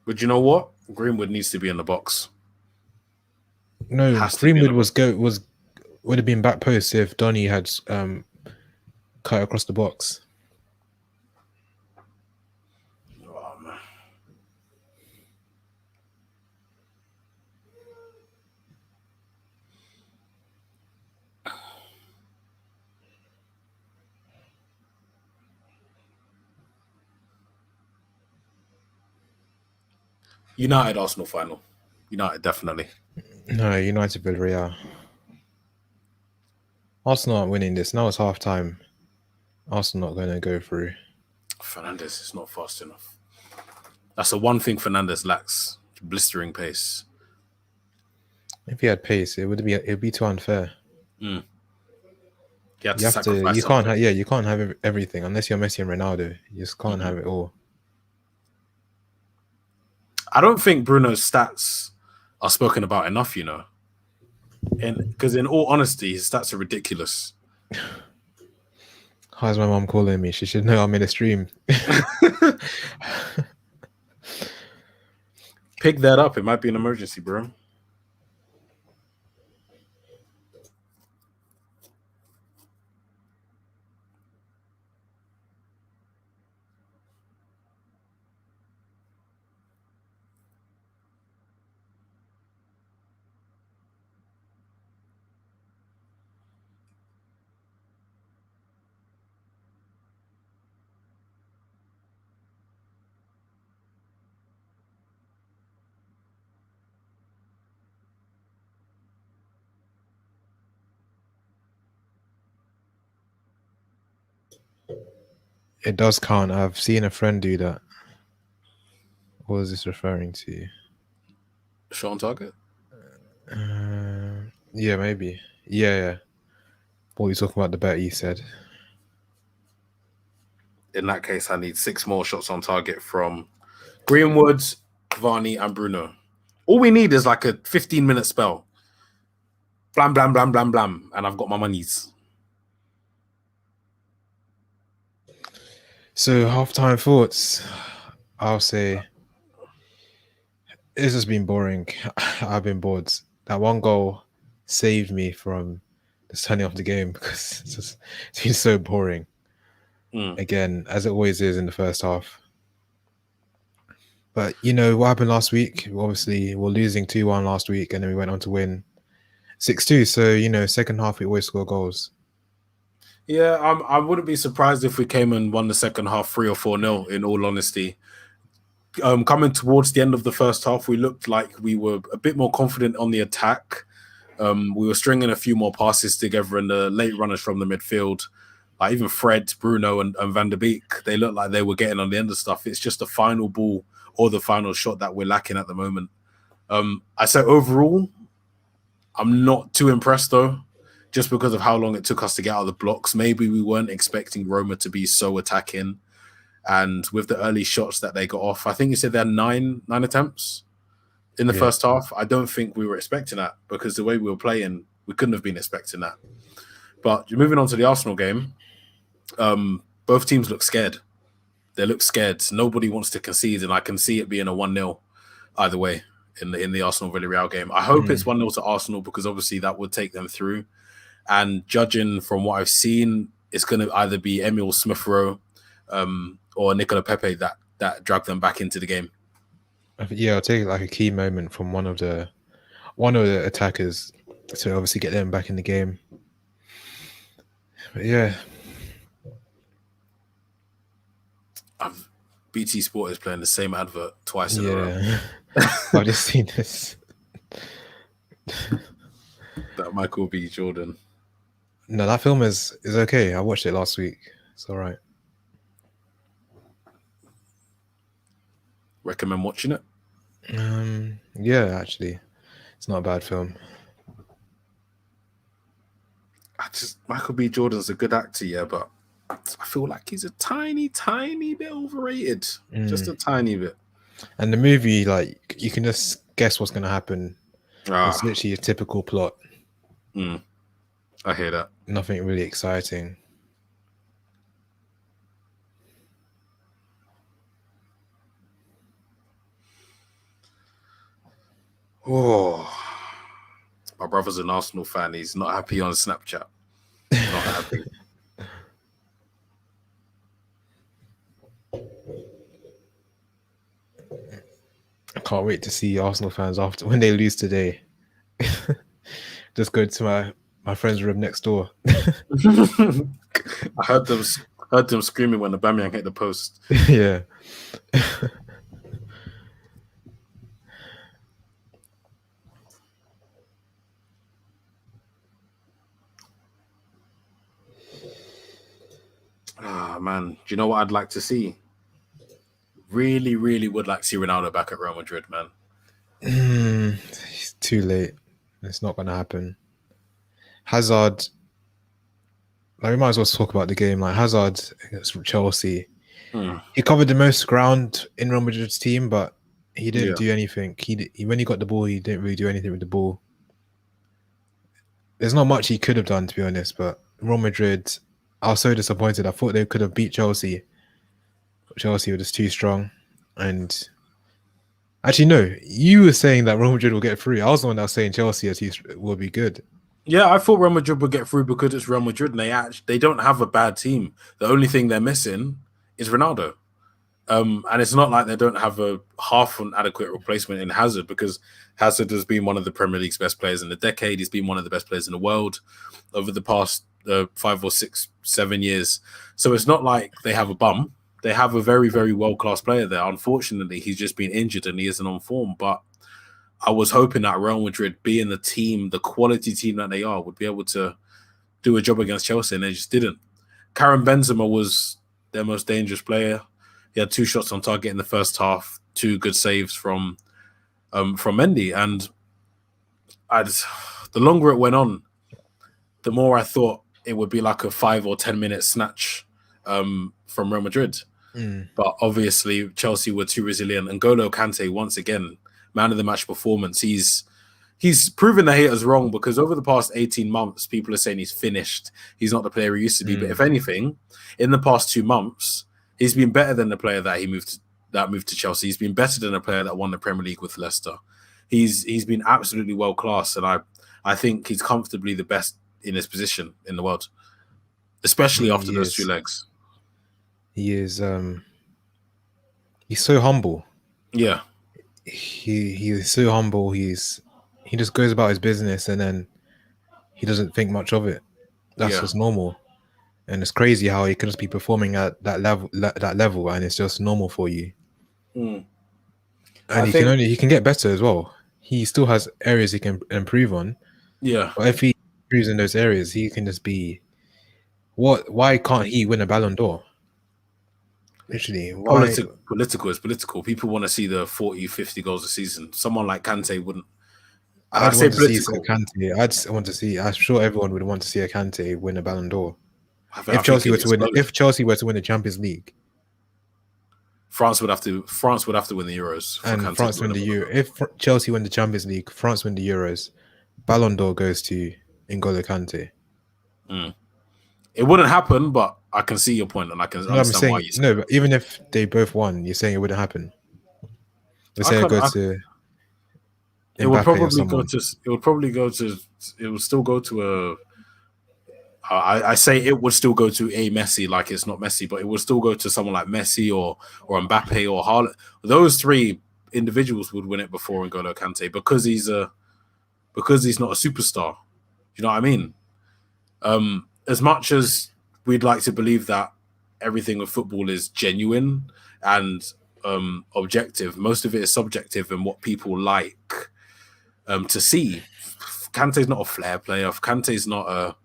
But you know what? Greenwood needs to be in the box. No, Greenwood would have been back post if Donny had cut across the box. Oh, man. United Arsenal final. United definitely. No, United Villarreal. Arsenal aren't winning this. Now it's half time. Arsenal not going to go through. Fernandes is not fast enough. That's the one thing Fernandes lacks: blistering pace. If he had pace, it'd be too unfair. You sacrifice. You can't have everything unless you're Messi and Ronaldo. You just can't have it all. I don't think Bruno's stats are spoken about enough, you know. Because in all honesty, his stats are ridiculous. How's my mom calling me? She should know I'm in a stream. Pick that up. It might be an emergency, bro. It does count. I've seen a friend do that. What is this referring to? Shot on target? Yeah, maybe. Yeah. What are you talking about? The bet you said. In that case, I need 6 more shots on target from Greenwood, Varney, and Bruno. All we need is like a 15-minute spell. Blam, blam, blam, blam, blam. And I've got my monies. So halftime thoughts. I'll say it's just been boring. I've been bored. That one goal saved me from just turning off the game because it's been so boring. Again, as it always is in the first half. But you know what happened last week? Obviously, we're losing 2-1 last week, and then we went on to win 6-2. So you know, second half we always score goals. Yeah, I wouldn't be surprised if we came and won the second half 3 or 4-0, in all honesty. Coming towards the end of the first half, we looked like we were a bit more confident on the attack. We were stringing a few more passes together in the late runners from the midfield. Like even Fred, Bruno, and Van der Beek, they looked like they were getting on the end of stuff. It's just the final ball or the final shot that we're lacking at the moment. I say overall, I'm not too impressed though, just because of how long it took us to get out of the blocks. Maybe we weren't expecting Roma to be so attacking. And with the early shots that they got off, I think you said they had nine attempts in the first half. I don't think we were expecting that because the way we were playing, we couldn't have been expecting that. But moving on to the Arsenal game, both teams look scared. They look scared. Nobody wants to concede, and I can see it being a 1-0 either way in the Arsenal-Villarreal game. I hope it's 1-0 to Arsenal because obviously that would take them through. And judging from what I've seen, it's going to either be Emil Smith-Rowe or Nicola Pepe that dragged them back into the game. Yeah, I'll take like a key moment from one of the attackers to obviously get them back in the game. But yeah. BT Sport is playing the same advert twice in a row. I've just seen this. That Michael B. Jordan. No, that film is okay. I watched it last week. It's all right. Recommend watching it? Yeah, actually. It's not a bad film. Michael B. Jordan's a good actor, yeah, but I feel like he's a tiny, tiny bit overrated. Just a tiny bit. And the movie, like, you can just guess what's going to happen. It's literally a typical plot. I hear that. Nothing really exciting. Oh, my brother's an Arsenal fan. He's not happy on Snapchat. Not happy. I can't wait to see Arsenal fans after when they lose today. Just go to my friend's room next door. I heard them screaming when the Aubameyang hit the post. Yeah. Man, do you know what I'd like to see? Really, really would like to see Ronaldo back at Real Madrid, man. It's too late. It's not going to happen. Hazard, like, we might as well talk about the game. Like, Hazard against Chelsea, he covered the most ground in Real Madrid's team, but he didn't do anything. When he got the ball, he didn't really do anything with the ball. There's not much he could have done, to be honest, but Real Madrid, I was so disappointed. I thought they could have beat Chelsea. Chelsea were just too strong. And actually, no, you were saying that Real Madrid will get through. I was the one that was saying Chelsea will be good. Yeah, I thought Real Madrid would get through because it's Real Madrid, and they don't have a bad team. The only thing they're missing is Ronaldo. And it's not like they don't have a half an adequate replacement in Hazard, because Hazard has been one of the Premier League's best players in a decade. He's been one of the best players in the world over the past 5 or 6, 7 years. So it's not like they have a bum. They have a very, very world-class player there. Unfortunately, he's just been injured and he isn't on form. But I was hoping that Real Madrid, being the team, the quality team that they are, would be able to do a job against Chelsea, and they just didn't. Karim Benzema was their most dangerous player. He had 2 shots on target in the first half, 2 good saves from Mendy. And the longer it went on, the more I thought it would be like a 5 or 10 minute snatch from Real Madrid. But obviously, Chelsea were too resilient. And N'Golo Kante, once again, man of the match performance. He's proven the haters wrong, because over the past 18 months, people are saying he's finished. He's not the player he used to be. But if anything, in the past 2 months, he's been better than the player that moved to Chelsea. He's been better than a player that won the Premier League with Leicester. He's been absolutely world class, and I think he's comfortably the best in his position in the world, especially after those 2 legs. He is. He's so humble. Yeah. He is so humble. He just goes about his business, and then he doesn't think much of it. That's just normal. And it's crazy how he can just be performing at that level, and it's just normal for you. And he can get better as well. He still has areas he can improve on. Yeah. But if he improves in those areas, he can just be. Why can't he win a Ballon d'Or? Literally, why? Political is political. People want to see the 40, 50 goals a season. Someone like Kante wouldn't. I'd want to see Kante. I'm sure everyone would want to see a Kante win a Ballon d'Or. If Chelsea were to win the Champions League, France would have to win the Euros. And France win the Euro. If Chelsea win the Champions League, France win the Euros, Ballon d'Or goes to N'Golo Kante. It wouldn't happen, but I can see your point, and I can understand why you say. No, but even if they both won, you're saying it wouldn't happen. Let's say it goes to. It would still go to a. I say it would still go to a Messi, like it's not Messi, but it would still go to someone like Messi or Mbappe or Haaland. Those 3 individuals would win it before N'Golo Kante, because he's not a superstar. You know what I mean? As much as we'd like to believe that everything with football is genuine and objective, most of it is subjective and what people like to see. Kante's not a flair player. Kante's not a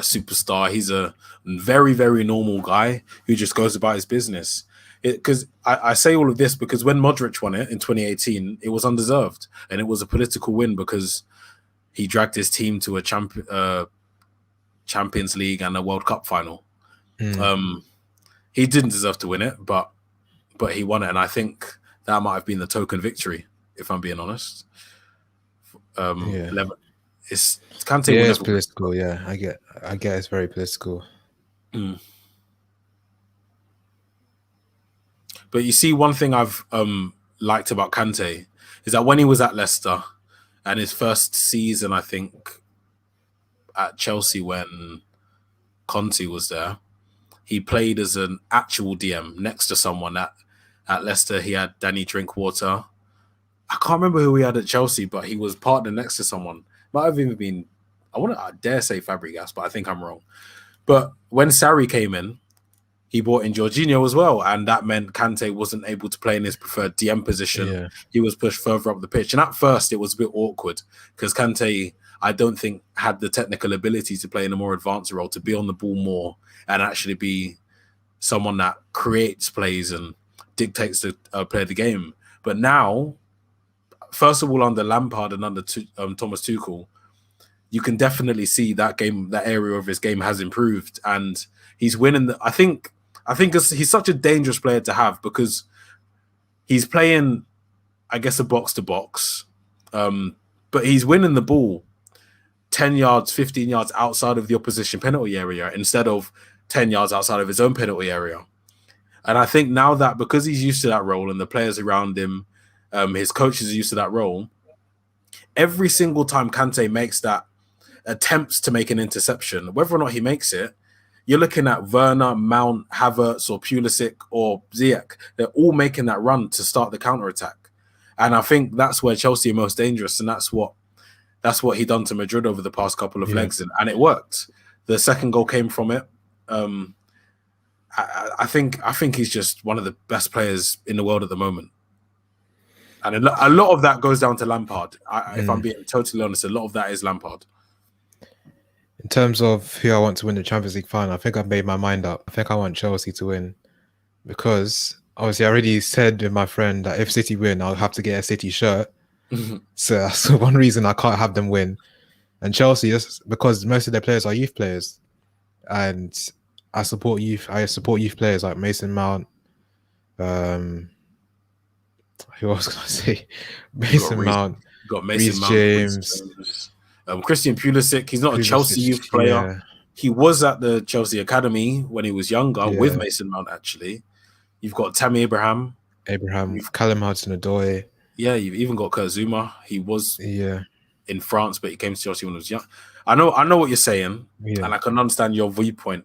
superstar. He's a very, very normal guy who just goes about his business. Because I say all of this because when Modric won it in 2018, it was undeserved, and it was a political win because he dragged his team to a Champions League and a World Cup final. He didn't deserve to win it, but he won it, and I think that might have been the token victory, if I'm being honest. It's Kante. Yeah, it's political. Yeah, I get. It's very political. But you see, one thing I've liked about Kante is that when he was at Leicester and his first season, I think, at Chelsea when Conte was there, he played as an actual DM next to someone. At Leicester, he had Danny Drinkwater. I can't remember who he had at Chelsea, but he was partnered next to someone. Might have even been, I dare say Fabregas, but I think I'm wrong. But when Sarri came in, he brought in Jorginho as well, and that meant Kante wasn't able to play in his preferred DM position. Yeah. He was pushed further up the pitch. And at first, it was a bit awkward because Kante, I don't think, had the technical ability to play in a more advanced role, to be on the ball more and actually be someone that creates plays and dictates the play of the game. But now, first of all, under Lampard and under Thomas Tuchel, you can definitely see that area of his game has improved, and he's winning. I think he's such a dangerous player to have because he's playing, I guess, a box to box, but he's winning the ball 10 yards, 15 yards outside of the opposition penalty area instead of 10 yards outside of his own penalty area. And I think now that because he's used to that role and the players around him, his coaches are used to that role, every single time Kante makes that attempts to make an interception, whether or not he makes it, you're looking at Werner, Mount, Havertz, or Pulisic, or Ziyech. They're all making that run to start the counter-attack. And I think that's where Chelsea are most dangerous, and that's what he done to Madrid over the past couple of legs, and it worked. The second goal came from it. I think he's just one of the best players in the world at the moment. And a lot of that goes down to Lampard. If I'm being totally honest, a lot of that is Lampard. In terms of who I want to win the Champions League final, I think I've made my mind up. I think I want Chelsea to win because obviously I already said with my friend that if City win, I'll have to get a City shirt. So that's one reason I can't have them win. And Chelsea, just because most of their players are youth players. And I support youth. I support youth players like Mason Mount. Um, who else can I say? You got Mason Mount, got Mason Reece Mount, Reece James, James, Christian Pulisic. He's not a Chelsea Pulisic. youth player. Yeah, He was at the Chelsea Academy when he was younger with yeah. Mason Mount, actually. You've got Tammy Abraham. Abraham, Callum Hudson-Odoi. Yeah, you've even got Kurt Zuma. He was Yeah, in France, but he came to Chelsea when he was young. I know what you're saying, yeah. and I can understand your viewpoint.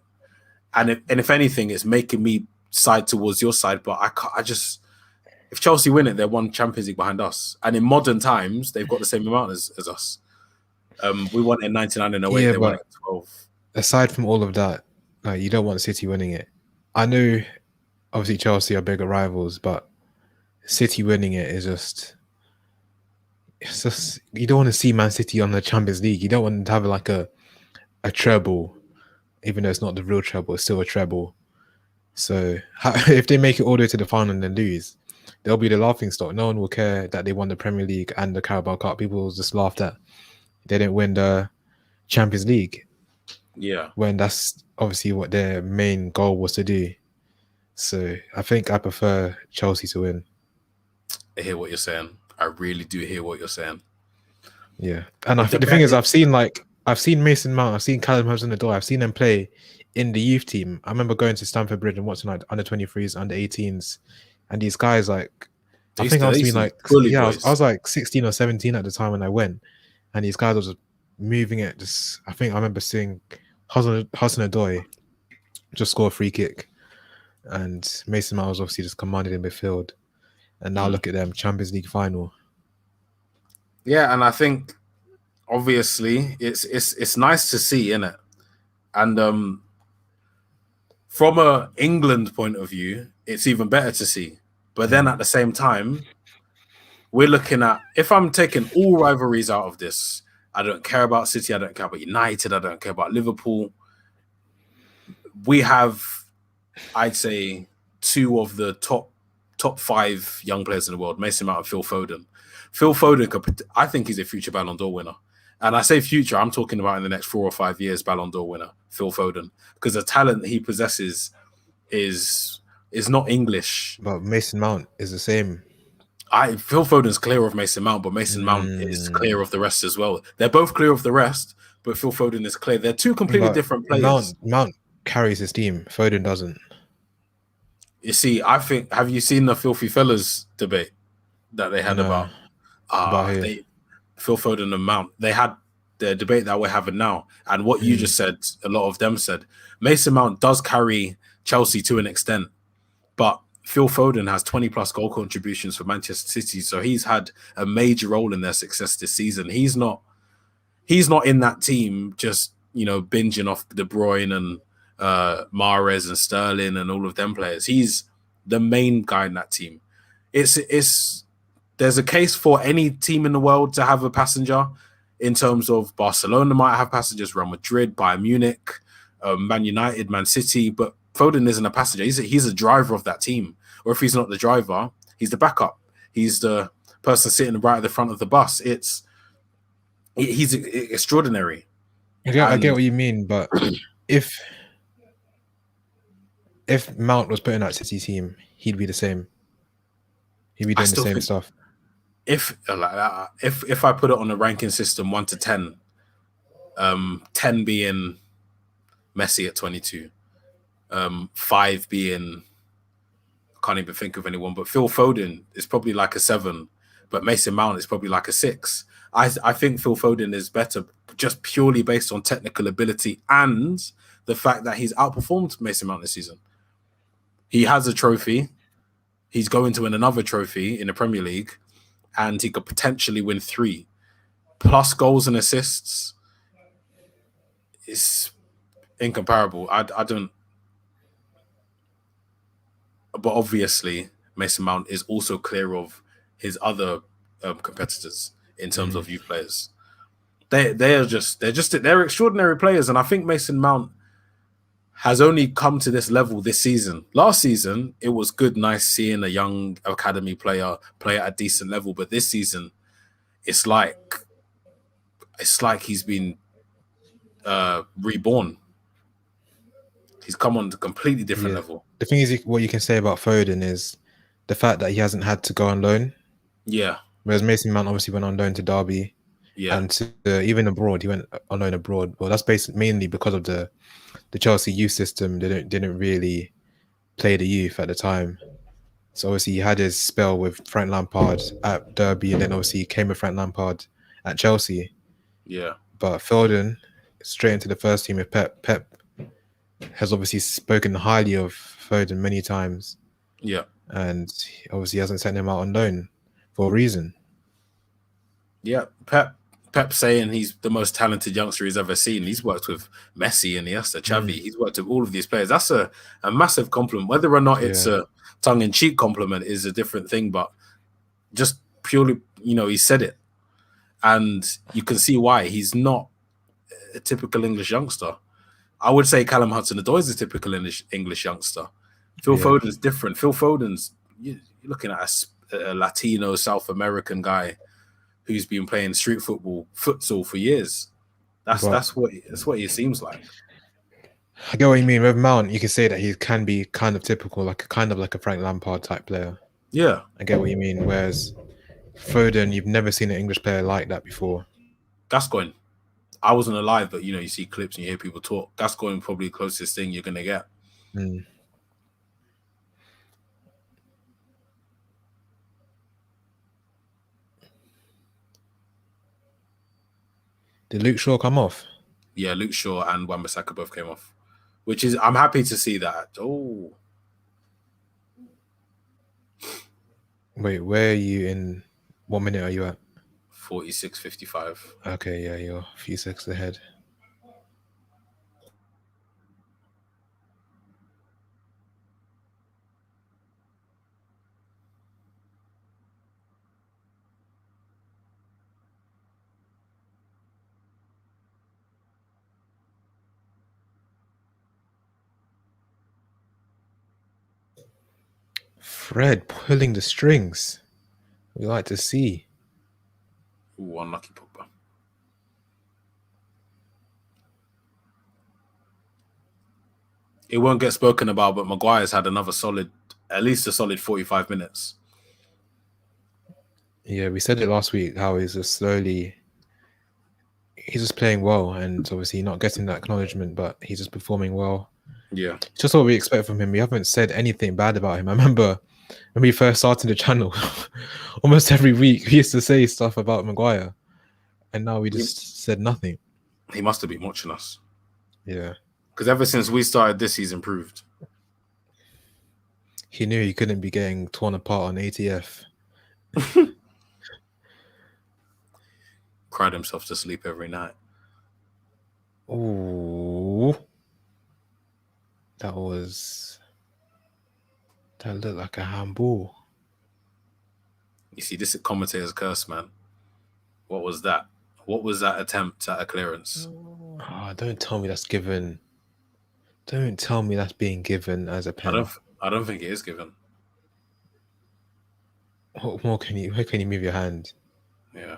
And if anything, it's making me side towards your side. But if Chelsea win it, they're one Champions League behind us. And in modern times, they've got the same amount as us. We won it in 99 and 08. Yeah, They won it but in 12. aside from all of that, like you don't want City winning it. I know, obviously Chelsea are bigger rivals, but City winning it is it's just you don't want to see Man City on the Champions League. You don't want to have like a treble, even though it's not the real treble. It's still a treble. So if they make it all the way to the final and then lose, they'll be the laughing stock. No one will care that they won the Premier League and the Carabao Cup. People will just laugh that they didn't win the Champions League. Yeah, when that's obviously what their main goal was to do. So I think I prefer Chelsea to win. I hear what you're saying. I really do hear what you're saying. Yeah, and the thing is, I've seen Mason Mount, I've seen Callum Hudson-Odoi, I've seen them play in the youth team. I remember going to Stamford Bridge and watching like under 23s, under 18s, and these guys like I think I was being like I was like 16 or 17 at the time when I went, and these guys were just moving it. Just I think I remember seeing Hudson-Odoi just score a free kick, and Mason Mount was obviously just commanded in midfield. And now look at them, Champions League final. Yeah, and I think obviously it's nice to see, isn't it? And from a England point of view, it's even better to see. But then at the same time, we're looking at, if I'm taking all rivalries out of this, I don't care about City, I don't care about United, I don't care about Liverpool. We have, I'd say, two of the top 5 young players in the world, Mason Mount and Phil Foden. Phil Foden, I think he's a future Ballon d'Or winner. And I say future, I'm talking about in the next 4 or 5 years, Ballon d'Or winner, Phil Foden. Because the talent he possesses is not English. But Mason Mount is the same. Phil Foden's clear of Mason Mount, but Mason Mount is clear of the rest as well. They're both clear of the rest, but Phil Foden is clear. They're two completely different players. Mount carries his team. Foden doesn't. You see, I think, have you seen the Filthy Fellas debate that they had about Phil Foden and Mount? They had the debate that we're having now. And what you just said, a lot of them said, Mason Mount does carry Chelsea to an extent, but Phil Foden has 20 plus goal contributions for Manchester City. So he's had a major role in their success this season. He's not in that team just, binging off De Bruyne and Mahrez and Sterling and all of them players. He's the main guy in that team. There's a case for any team in the world to have a passenger. In terms of Barcelona might have passengers, Real Madrid, Bayern Munich, Man United, Man City, but Foden isn't a passenger. He's a driver of that team. Or if he's not the driver, he's the backup. He's the person sitting right at the front of the bus. He's extraordinary. I get what you mean, but if Mount was put in that City team, he'd be the same. He'd be doing the same stuff. If I put it on a ranking system 1 to 10, 10 being Messi at 22, 5 being, I can't even think of anyone, but Phil Foden is probably like a 7, but Mason Mount is probably like a 6. I think Phil Foden is better just purely based on technical ability and the fact that he's outperformed Mason Mount this season. He has a trophy. He's going to win another trophy in the Premier League, and he could potentially win 3. Plus goals and assists. It's incomparable. I don't. But obviously, Mason Mount is also clear of his other competitors in terms of youth players. They're extraordinary players, and I think Mason Mount has only come to this level this season. Last season, it was good, nice seeing a young academy player play at a decent level, but this season, it's like he's been reborn. He's come on to a completely different Yeah. level. The thing is, what you can say about Foden is the fact that he hasn't had to go on loan. Yeah, Whereas Mason Mount obviously went on loan to Derby, yeah, and even abroad, he went on loan abroad. Well, that's basically mainly because of the Chelsea youth system. They didn't really play the youth at the time. So obviously he had his spell with Frank Lampard at Derby, and then obviously he came with Frank Lampard at Chelsea. yeah, But Foden, straight into the first team with Pep. Pep has obviously spoken highly of Foden many times, yeah, and obviously hasn't sent him out on loan for a reason. yeah. Pep saying he's the most talented youngster he's ever seen. He's worked with Messi, Iniesta, Xavi. He's worked with all of these players. That's a massive compliment. Whether or not it's Yeah. a tongue-in-cheek compliment is a different thing, but just purely, he said it. And you can see why. He's not a typical English youngster. I would say Callum Hudson-Odoi is a typical English youngster. Phil Yeah. Foden's different. Phil Foden's, you're looking at a Latino South American guy who's been playing street futsal for years. That's what he seems like. I get what you mean. With Mount, you can say that he can be kind of typical, like a Frank Lampard type player. Yeah. I get what you mean. Whereas Foden, you've never seen an English player like that before. Gascoigne. I wasn't alive, but you see clips and you hear people talk. Gascoigne probably the closest thing you're gonna get. Mm. Did Luke Shaw come off? Yeah, Luke Shaw and Wan-Bissaka both came off, which is I'm happy to see that. Oh, wait, where are you in? What minute are you at? 46-55. Okay, yeah, you're a few seconds ahead. Fred pulling the strings. We like to see. Ooh, unlucky Pogba. It won't get spoken about, but Maguire's had at least a solid 45 minutes. Yeah, we said it last week how he's just playing well, and obviously not getting that acknowledgement, but he's just performing well. Yeah. It's just what we expect from him. We haven't said anything bad about him. I remember when we first started the channel, almost every week we used to say stuff about Maguire, and now we just said nothing. He must have been watching us. Yeah. Because ever since we started this, he's improved. He knew he couldn't be getting torn apart on ATF. Cried himself to sleep every night. Ooh. That looked like a handball. You see, this is commentator's curse, man. What was that? What was that attempt at a clearance? Oh, don't tell me that's given. Don't tell me that's being given as a pen. I don't think it is given. What more can you? Where can you move your hand? Yeah.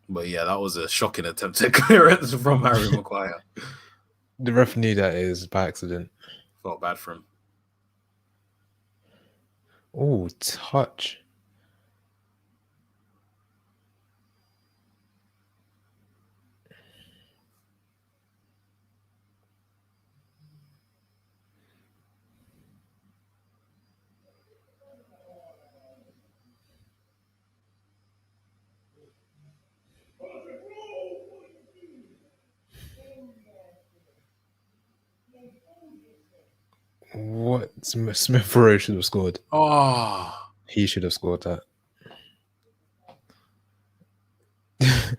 But yeah, that was a shocking attempt at clearance from Harry Maguire. The ref knew that it was by accident. Felt bad for him. Oh, touch. What? Smith Rowe should have scored. Oh. He should have scored that. That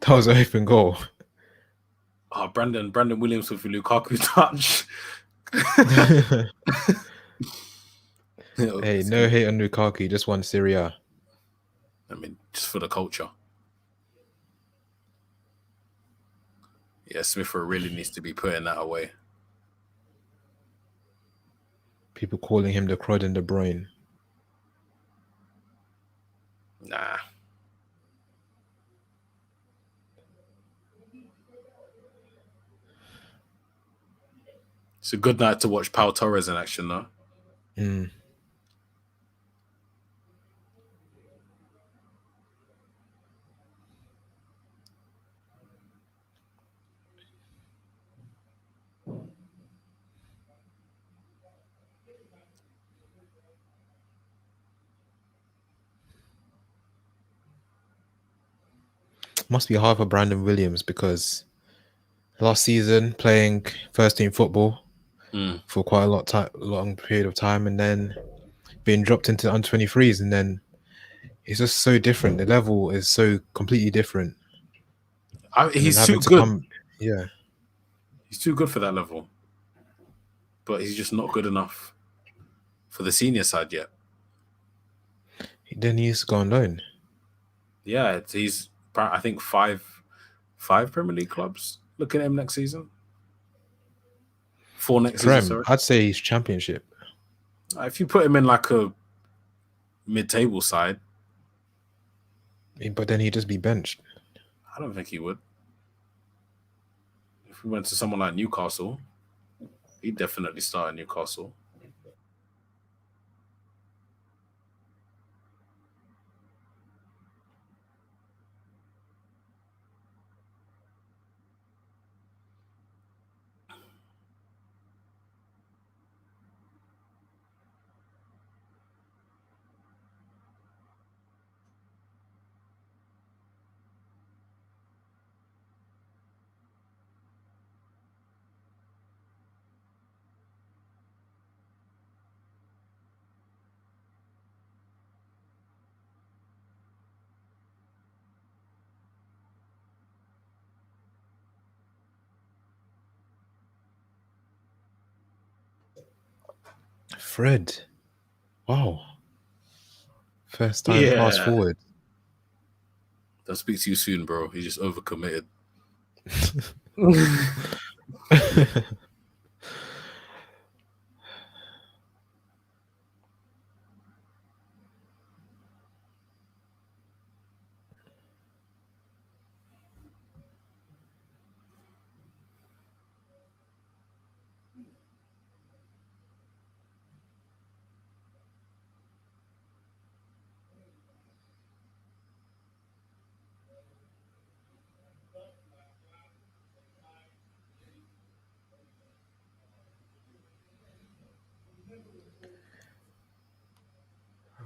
was an open goal. Oh, Brandon Williams with a Lukaku touch. Hey, no hate on Lukaku, just won Serie A. I mean, just for the culture. Yeah, Smith Rowe really needs to be putting that away. People calling him the Croydon De Bruyne. Nah. It's a good night to watch Pau Torres in action, though. Mm. Must be hard for Brandon Williams because last season playing first team football for quite a long period of time, and then being dropped into under 23s, and then it's just so different. The level is so completely different. He's too good. Yeah, he's too good for that level, but he's just not good enough for the senior side yet. Then he's gone loan. Yeah, he's I think five Premier League clubs looking at him next season. 4 next season, sorry. I'd say he's Championship. If you put him in like a mid-table side, but then he'd just be benched. I don't think he would. If we went to someone like Newcastle, he'd definitely start at Newcastle. Fred. Wow. First time fast forward. Don't speak too soon, bro. He's just overcommitted.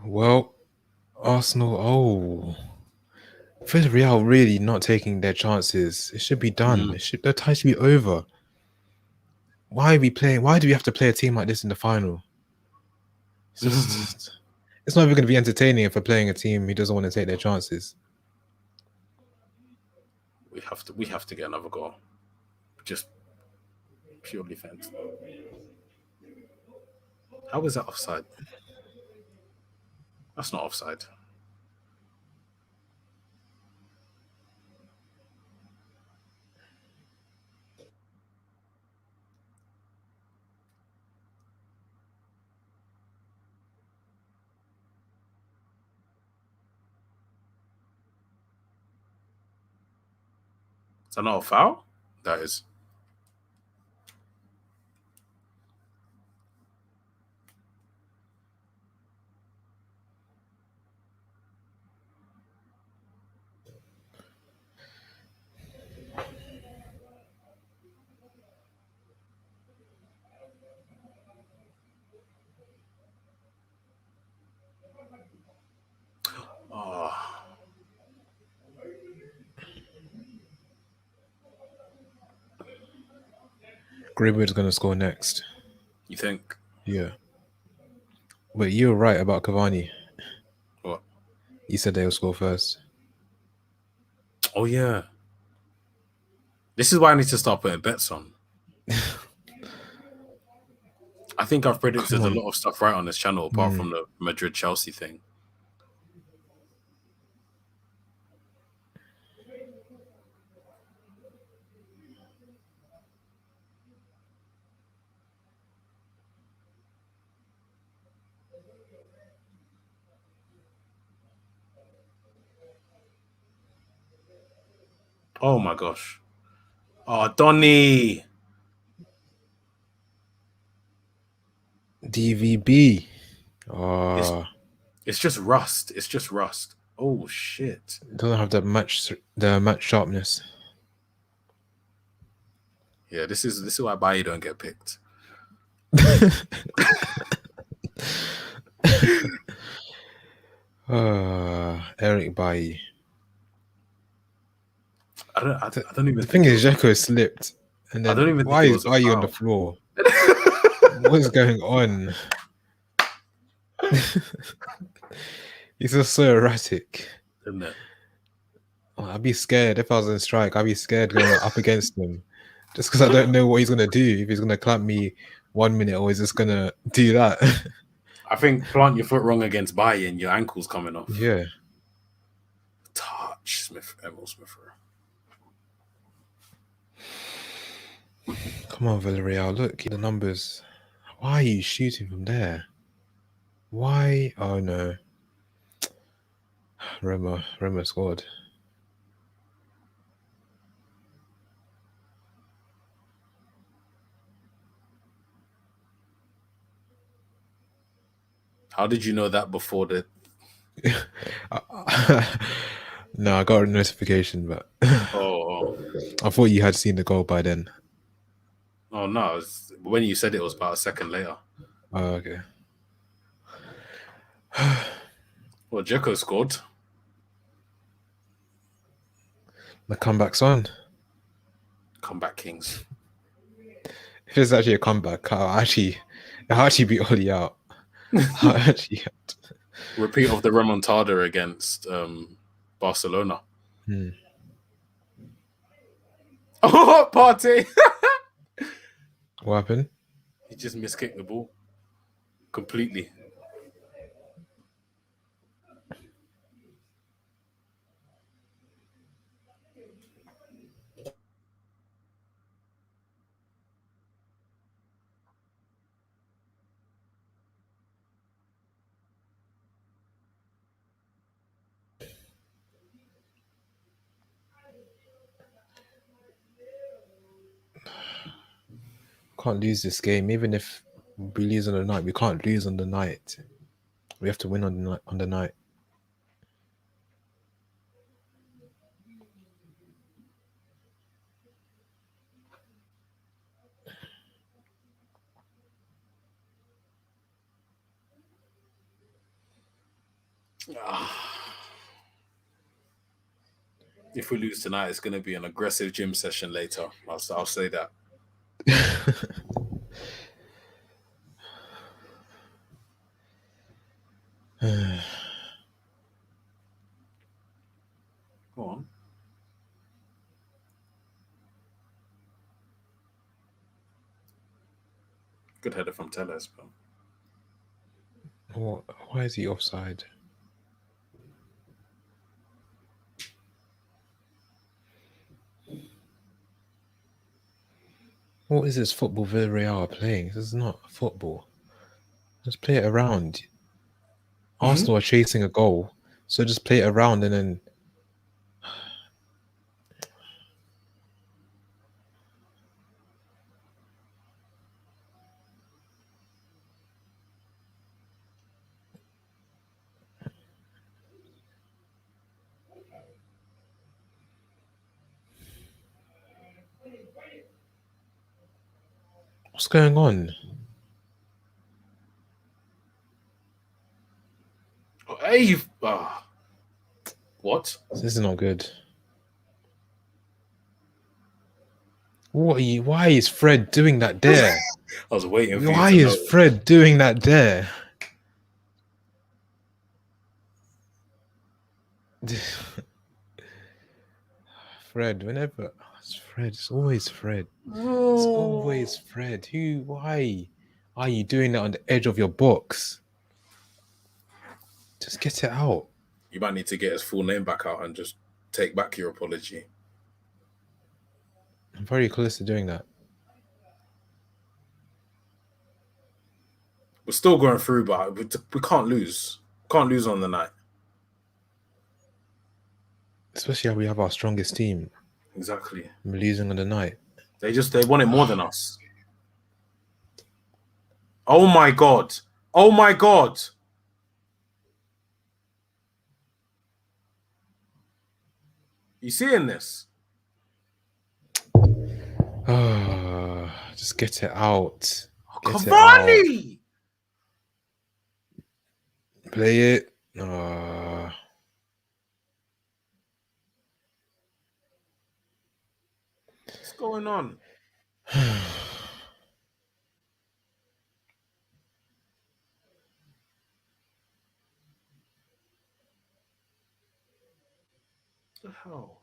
Well, Arsenal. Oh, Villarreal really not taking their chances. It should be done. The tie should be over. Why are we playing? Why do we have to play a team like this in the final? It's not even going to be entertaining if we're playing a team who doesn't want to take their chances. We have to get another goal. Just purely fans. How is that offside? That's not offside. Is that not a foul? That is. Oh. Greenwood's going to score next. You think? Yeah. But you were right about Cavani. What? You said they'll score first. Oh, yeah. This is why I need to start putting bets on. I think I've predicted a lot of stuff right on this channel, apart from the Madrid-Chelsea thing. Oh, my gosh. Oh, Donny. DVB. It's Oh, it's just rust. It's just rust. Oh shit. it doesn't have the match sharpness. Yeah, this is why Baye don't get picked. Eric Bailly. I don't even The think thing it is, was. Jeko slipped, and I don't then even think why it is was a Bailly on the foul. floor? What is going on? He's just so erratic. Isn't it? Oh, I'd be scared if I was in strike. I'd be scared going up against him, just because I don't know what he's gonna do. If he's gonna clamp me 1 minute, or is just gonna do that? I think plant your foot wrong against Baye and your ankle's coming off. Yeah. Touch Emil Smith. Come on, Villarreal. Look at the numbers. Why are you shooting from there? Why? Oh no. Roma scored. How did you know that before the? No, I got a notification, but Oh. I thought you had seen the goal by then. Oh no! When you said it was about a second later. Oh, okay. Well, Dzeko scored. The comeback's on. Comeback Kings. If it's actually a comeback, I'll actually beat Oli out. Repeat of the remontada against Barcelona. Oh, party! What happened? He just miskicked the ball completely. Can't lose this game, even if we lose on the night. We can't lose on the night. We have to win on the night. If we lose tonight, it's going to be an aggressive gym session later. I'll say that. Go on. Good header from Telles, bro. Why is he offside? What is this football Villarreal playing? This is not football. Just play it around. Arsenal are chasing a goal, so just play it around and then. What's going on? Hey, what? This is not good. Why is Fred doing that there? I was waiting for Why you to is know. Fred doing that there? Fred, whenever it's Fred, it's always Fred. It's always Fred. Why are you doing that on the edge of your box? Just get it out. You might need to get his full name back out and just take back your apology. I'm very close to doing that. We're still going through, but we can't lose. Can't lose on the night. Especially how we have our strongest team. Exactly. We're losing on the night. They want it more than us. Oh my god. Oh my god. You seeing this? Just get it out. Oh, Get it out. Cavani! Play it. What's going on? What the hell?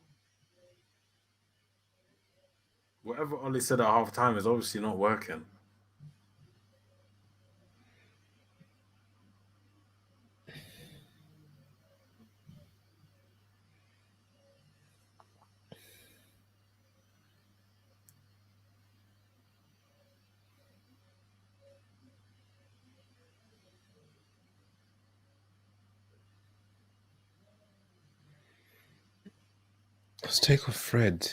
Whatever Ollie said at half time is obviously not working. Let's take off Fred.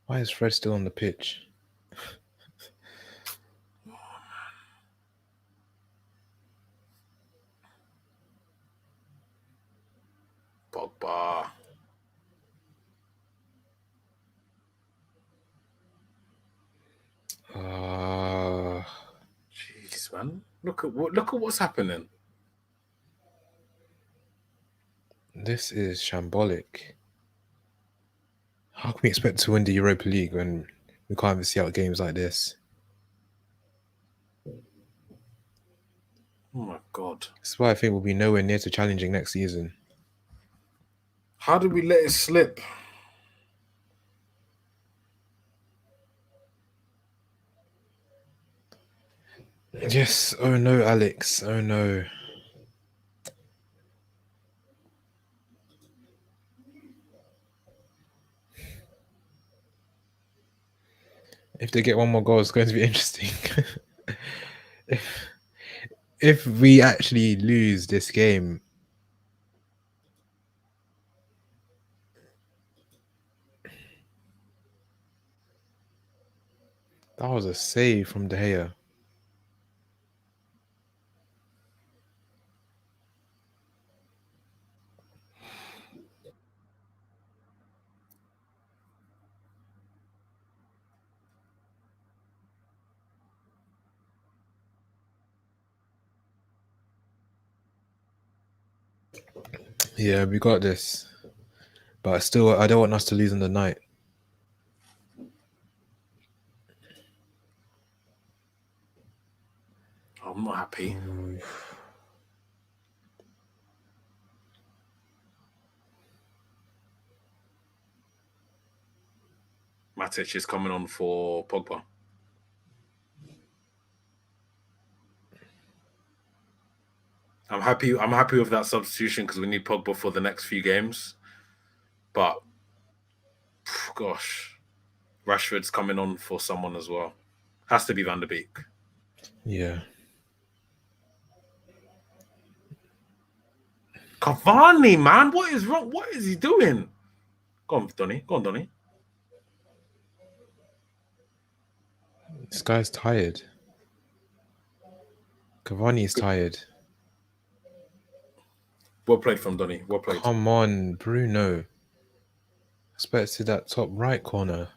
Why is Fred still on the pitch? Pogba. Jeez, man. Look at what's happening. This is shambolic. How can we expect to win the Europa League when we can't even see out games like this? Oh my god. That's why I think we'll be nowhere near to challenging next season. How did we let it slip? Yes. Oh no, Alex. Oh no. If they get one more goal, it's going to be interesting. if we actually lose this game, that was a save from De Gea. Yeah, we got this. But still, I don't want us to lose in the night. I'm not happy. Matic is coming on for Pogba. I'm happy with that substitution because we need Pogba for the next few games. But gosh, Rashford's coming on for someone as well. Has to be Van der Beek. Yeah. Cavani, man, what is wrong? What is he doing? Go on, Donny. Go on, Donny. This guy's tired. Cavani is tired. Well played from Donny. Well played. Come on, Bruno. Expect to that top right corner.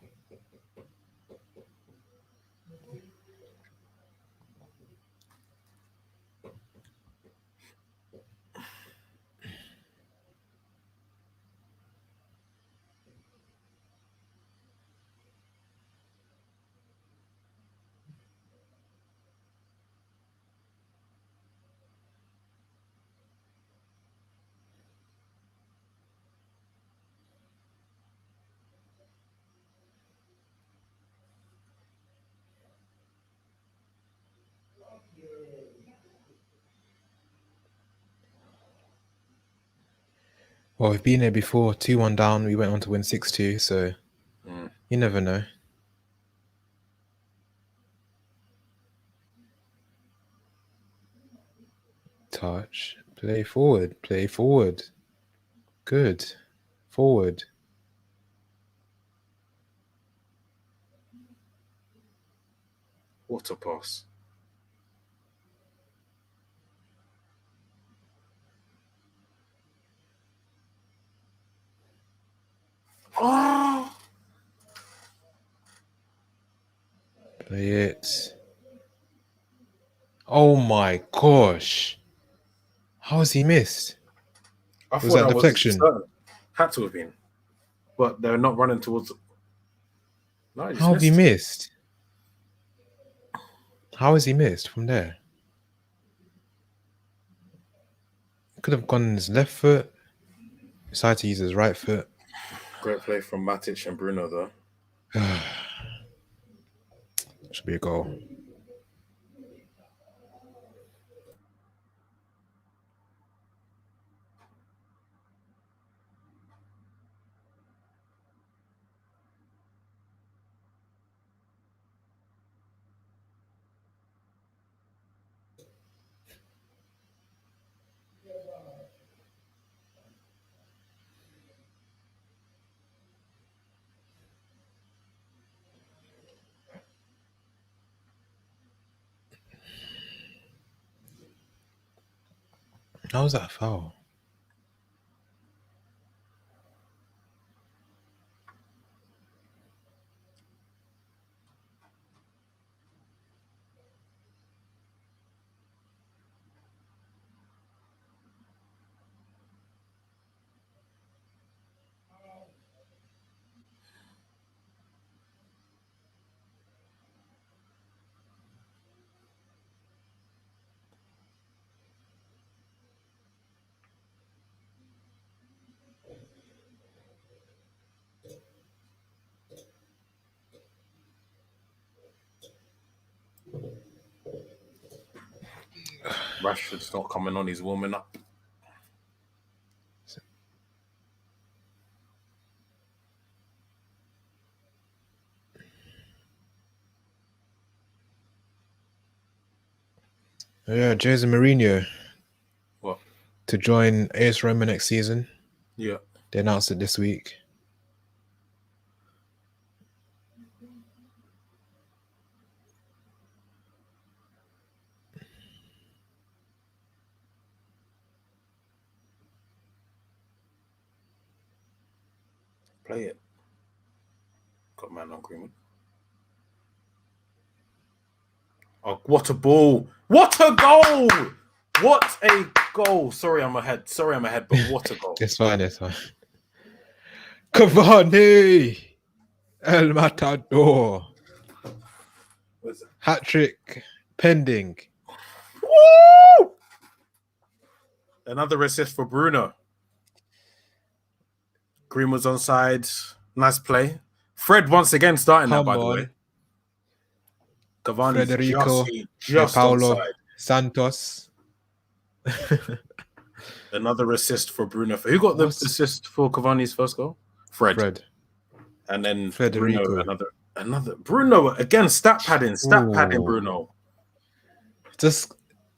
Well, we've been here before. 2-1 down. We went on to win 6-2. So you never know. Touch. Play forward. Play forward. Good. Forward. What a pass. Play it. Oh my gosh. How has he missed? I Was thought that that was deflection? certain. Had to have been. But they're not running towards. No, he just How have he missed. missed? How has he missed from there? Could have gone on his left foot. Decided to use his right foot. Great play from Matic and Bruno, though. Should be a goal. How was that a foul? Rashford's not coming on. He's warming up. Yeah, Jose Mourinho. What? To join AS Roma next season. Yeah. They announced it this week. Play it. Got man on Greenwood. Oh, what a ball! What a goal! What a goal! Sorry, I'm ahead. But what a goal! It's fine. Cavani, El Matador, hat trick pending. Woo! Another assist for Bruno. Greenwood's onside. Nice play. Fred once again starting that, by the way. Cavani's Federico, just Paulo onside. Santos. Another assist for Bruno. Who got the assist for Cavani's first goal? Fred. And then Federico. Bruno, another. Bruno again, stat padding, Bruno. Just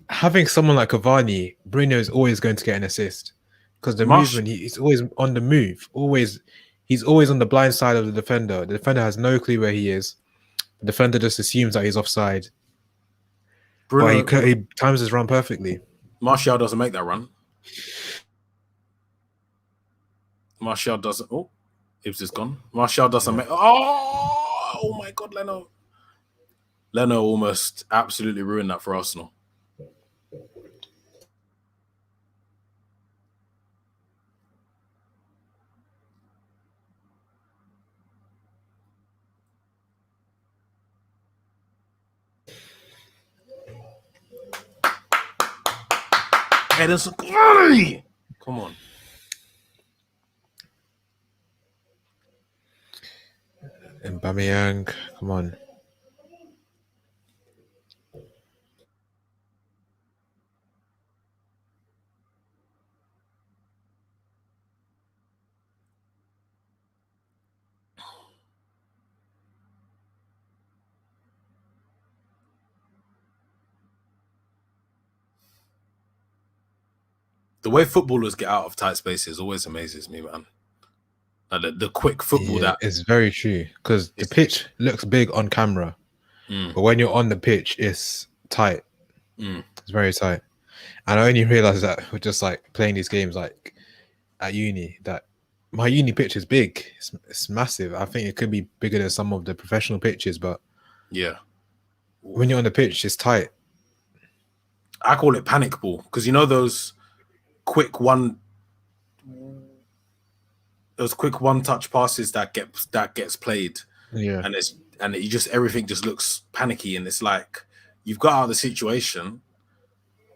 having someone like Cavani, Bruno is always going to get an assist because the movement, he's always on the move. He's always on the blind side of the defender. The defender has no clue where he is. The defender just assumes that he's offside. Bruno, but he times his run perfectly. Martial doesn't make that run. Martial doesn't. Oh, Ibs is gone. Martial doesn't make. Oh my God, Leno. Leno almost absolutely ruined that for Arsenal. Edison, come on. Aubameyang, come on. The way footballers get out of tight spaces always amazes me, man. Like the quick football that is very true because the pitch looks big on camera, but when you're on the pitch, it's tight. It's very tight. And I only realized that with just like playing these games like at uni that my uni pitch is big. It's massive. I think it could be bigger than some of the professional pitches, but yeah, When you're on the pitch, it's tight. I call it panic ball because you know those quick one touch passes that gets played, Yeah. and you just everything just looks panicky, and it's like you've got out of the situation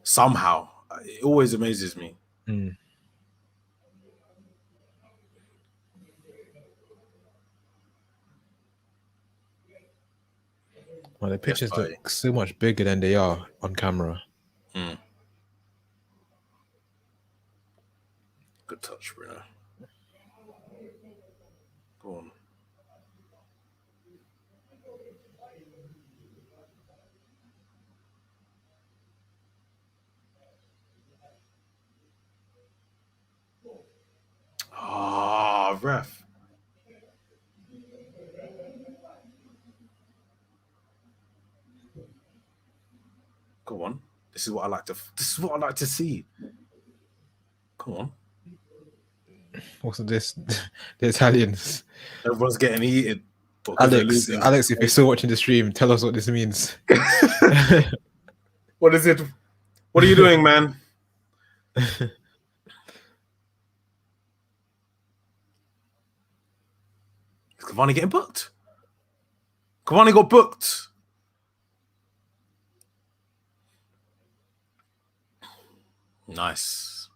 somehow. It always amazes me. Mm. Well, the Yes, pictures buddy. look so much bigger than they are on camera. Mm. Good touch, Bruno. Go on. Ah, ref. Go on. This is what I like to. This is what I like to see. Come on. What's this? The Italians. Everyone's getting heated because they're Alex, losing. Alex, if you're still watching the stream, tell us what this means. What is it? What are you doing, man? Is Cavani getting booked? Cavani got booked. Nice.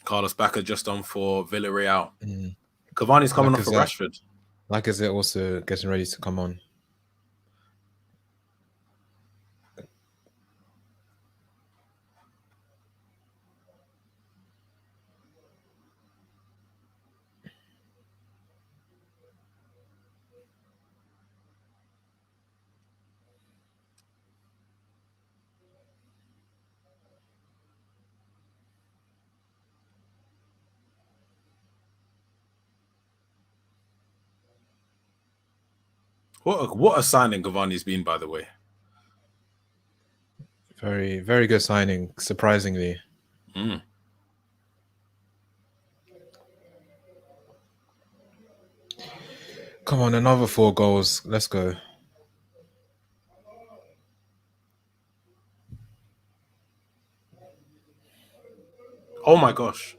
Carlos Bacca just on for Villarreal. Mm. Cavani's coming off for Lacazette. Rashford. Lacazette also getting ready to come on. What a signing Cavani's been, by the way. Very, very good signing, surprisingly. Mm. Come on, another 4 goals. Let's go. Oh my gosh.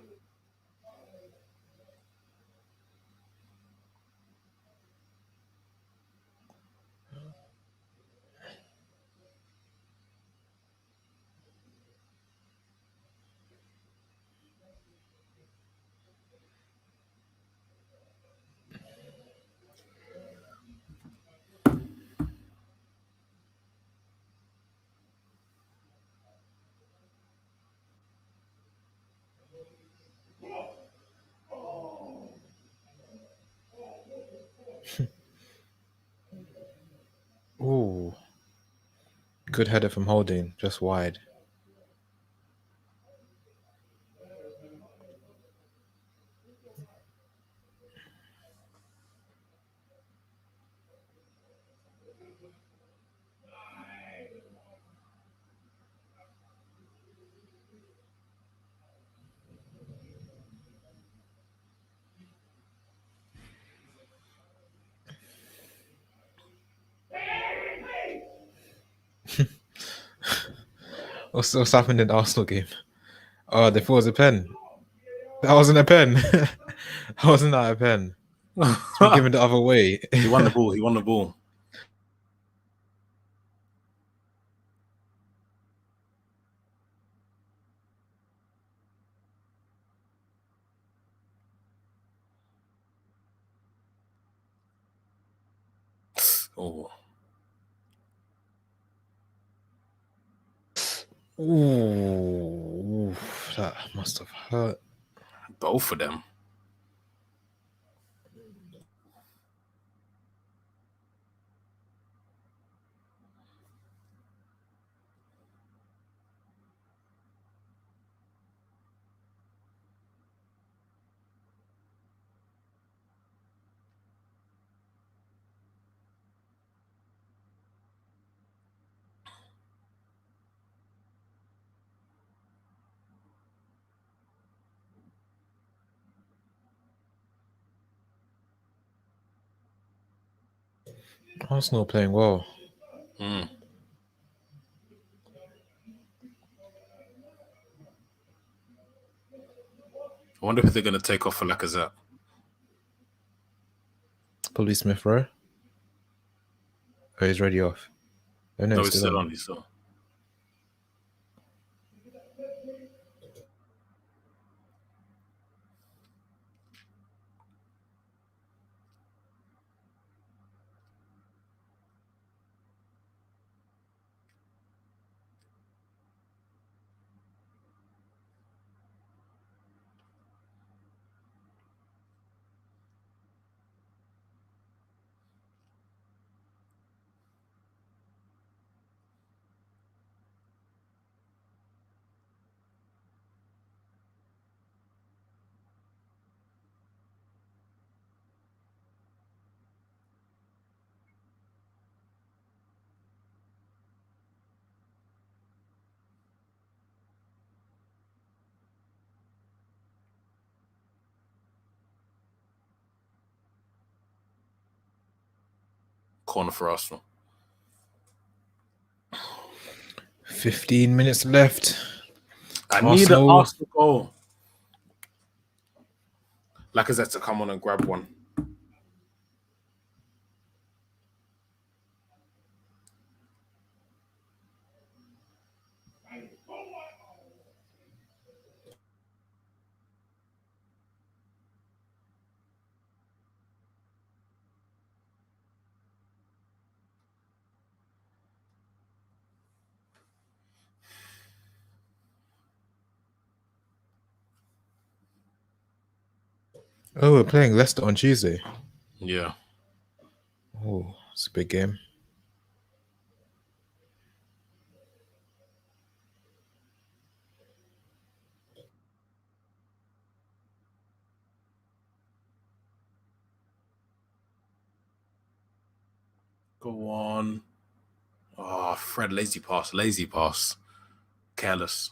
Ooh. Good header from Holding, just wide. What's happened in the Arsenal game? Oh, they thought it was a pen. That wasn't a pen. That wasn't a pen. It's been given the other way. He won the ball. He won the ball. Oh. Ooh, that must have hurt. Both of them. Arsenal playing well. Mm. I wonder who they're going to take off for Lacazette. Probably Smith Rowe. Oh, he's already off. Oh no, No, he's he's still still on. on. He's still. Corner for Arsenal. 15 minutes left. I need an Arsenal goal. Lacazette to come on and grab one. Oh, we're playing Leicester on Tuesday. Yeah. Oh, it's a big game. Go on. Oh, Fred, lazy pass. Lazy pass. Careless.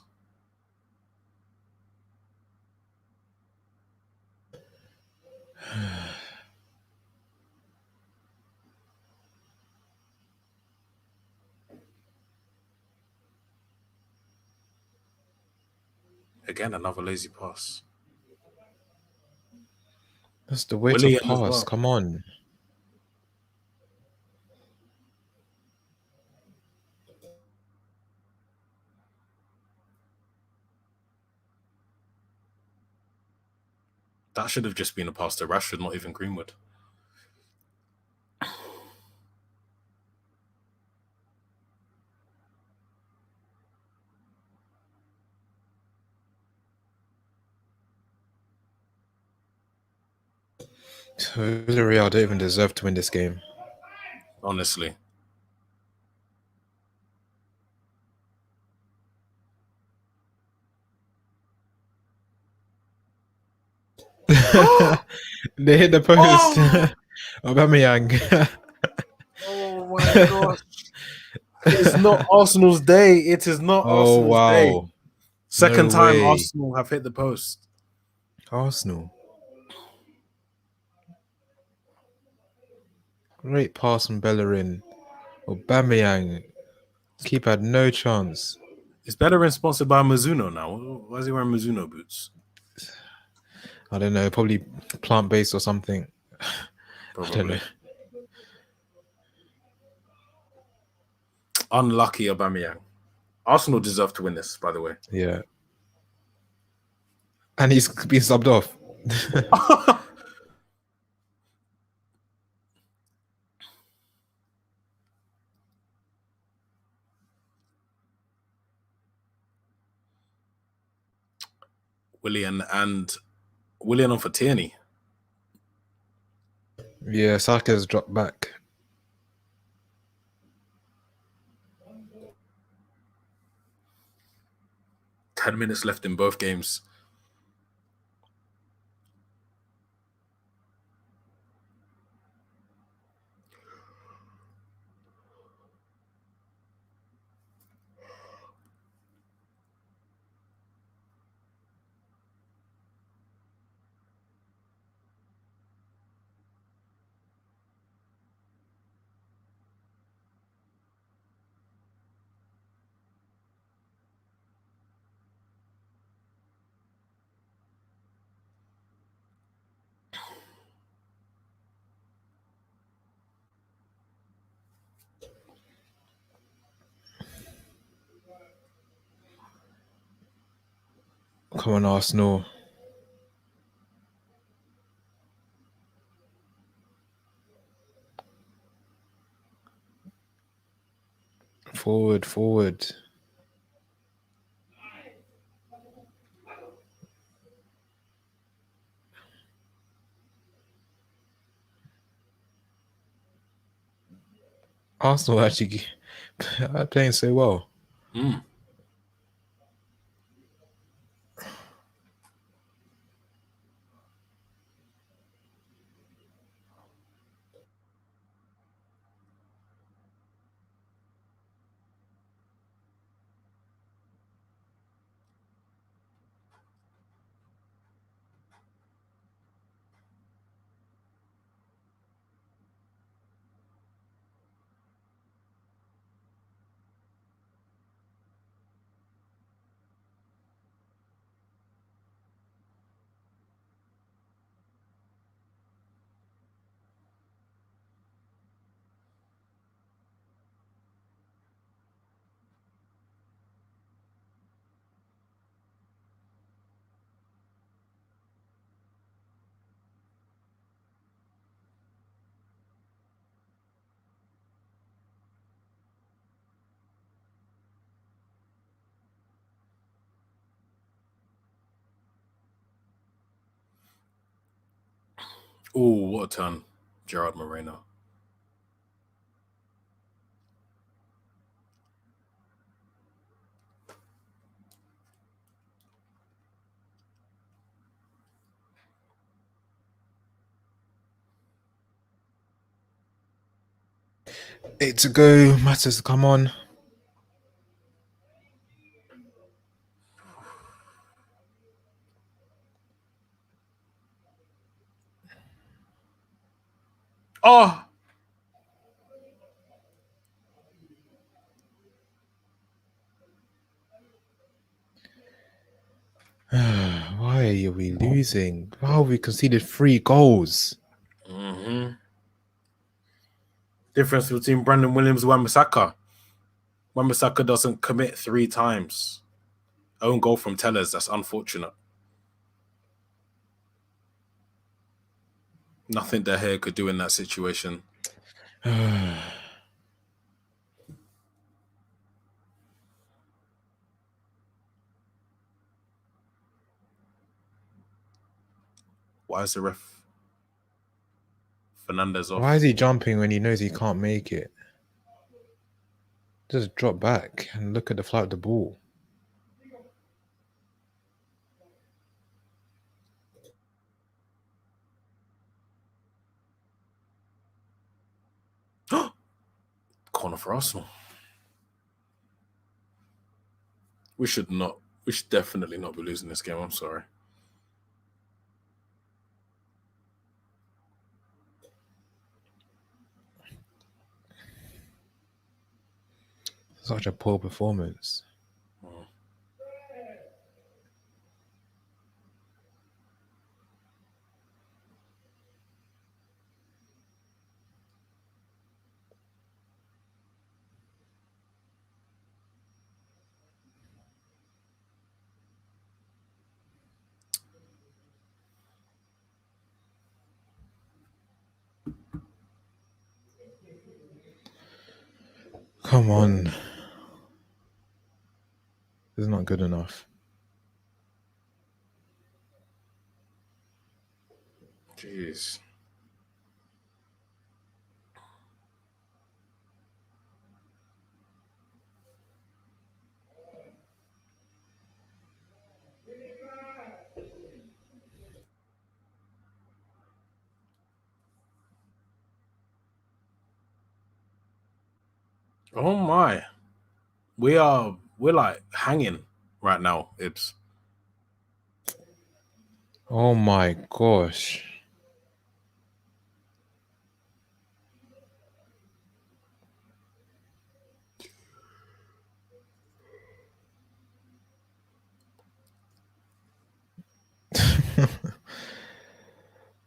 Again, another lazy pass. That's the way Willian to as pass. well. Come on. That should have just been a pass to Rashford, not even Greenwood. Villarreal don't even deserve to win this game. Honestly. They hit the post. Oh! Aubameyang. Oh my gosh. It's not Arsenal's day. It is not Oh Arsenal's day. wow. Second No time way. Arsenal have hit the post. Arsenal. Great pass from Bellerin. Aubameyang. Keeper had no chance. Is Bellerin sponsored by Mizuno now? Why is he wearing Mizuno boots? I don't know. Probably plant-based or something. Probably. I don't know. Unlucky Aubameyang. Arsenal deserve to win this, by the way. Yeah. And he's been subbed off. Willian on for Tierney. Yeah, Saka's dropped back. Ten minutes left in both games. Come on, Arsenal. Forward, forward. Arsenal actually are playing so well. Mm. Oh, what a turn, Gerard Moreno. Eight to go. Matters, come on. Oh, Why are we losing? Why have we conceded 3 goals? mm-hmm. Difference between Brandon Williams and Wan-Bissaka. Wan-Bissaka doesn't commit 3 times. Own goal from Tellers. That's unfortunate. Nothing De Gea could do in that situation. Why is the ref Fernandez off? Why is he jumping when he knows he can't make it? Just drop back and look at the flight of the ball. Corner for Arsenal. We should definitely not be losing this game. I'm sorry. Such a poor performance. Come on. This is not good enough. Jeez. Oh my. We're like hanging right now, Ibs. Oh my gosh.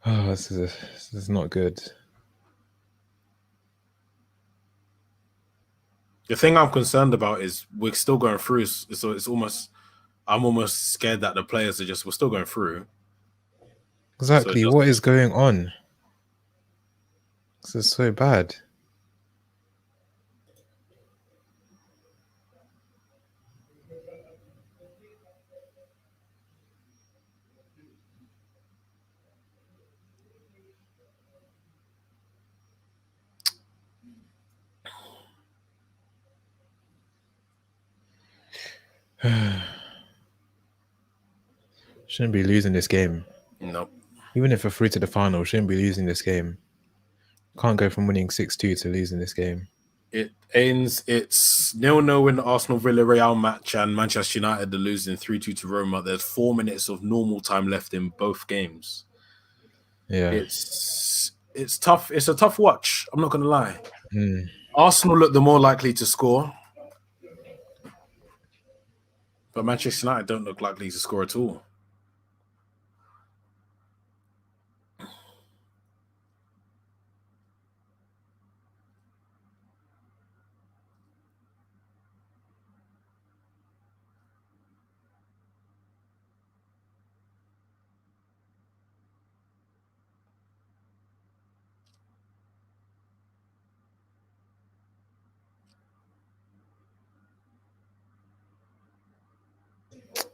Oh, this is not good. The thing I'm concerned about is we're still going through. So it's almost I'm almost scared that the players we're still going through. So Exactly. What is going on? This is so bad. Shouldn't be losing this game. Nope. Even if we're through to the final, shouldn't be losing this game. Can't go from winning 6-2 to losing this game. It ends. It's 0-0 in the Arsenal Villarreal match, and Manchester United are losing 3-2 to Roma. There's 4 minutes of normal time left in both games. Yeah. It's tough. It's a tough watch. I'm not going to lie. Arsenal look the more likely to score, but Manchester United don't look likely to score at all.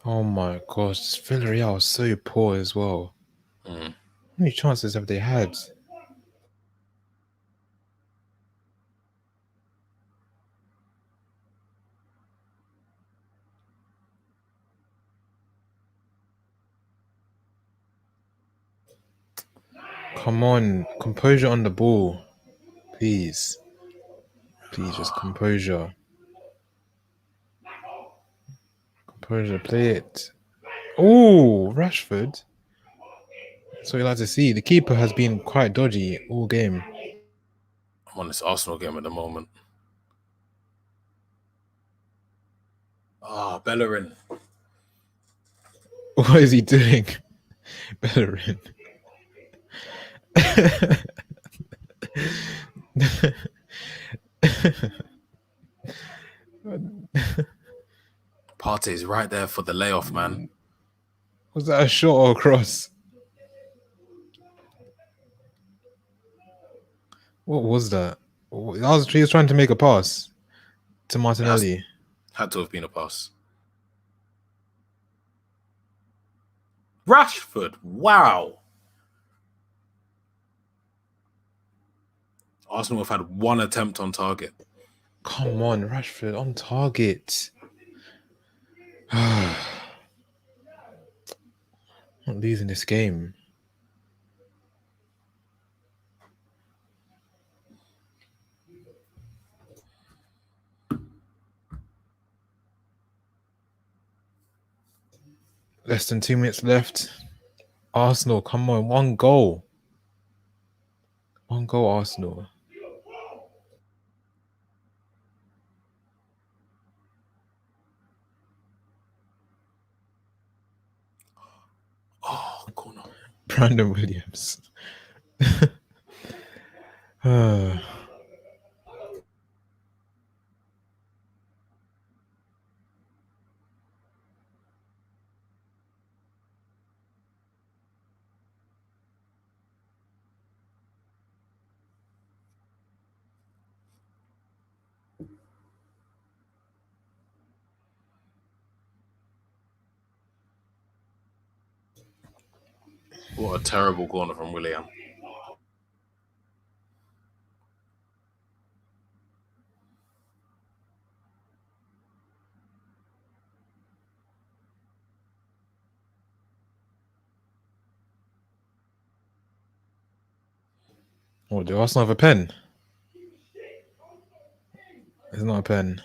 Oh my gosh, Villarreal is so poor as well. How many chances have they had? Come on, composure on the ball. Please. Please, just composure. Composure, play it. Oh, Rashford. That's what you like to see. The keeper has been quite dodgy all game. I'm on this Arsenal game at the moment. Bellerin. What is he doing? Bellerin. Partey's right there for the layoff, man. Was that a shot or a cross? What was that? He was trying to make a pass to Martinelli. Had to have been a pass. Rashford, wow. Arsenal have had 1 attempt on target. Come on, Rashford on target. Not losing this game. Less than 2 minutes left. Arsenal, come on, 1 goal. 1 goal, Arsenal. Oh, corner. Brandon Williams. What a terrible corner from William. What, do Arsenal have a pen? It's not a pen.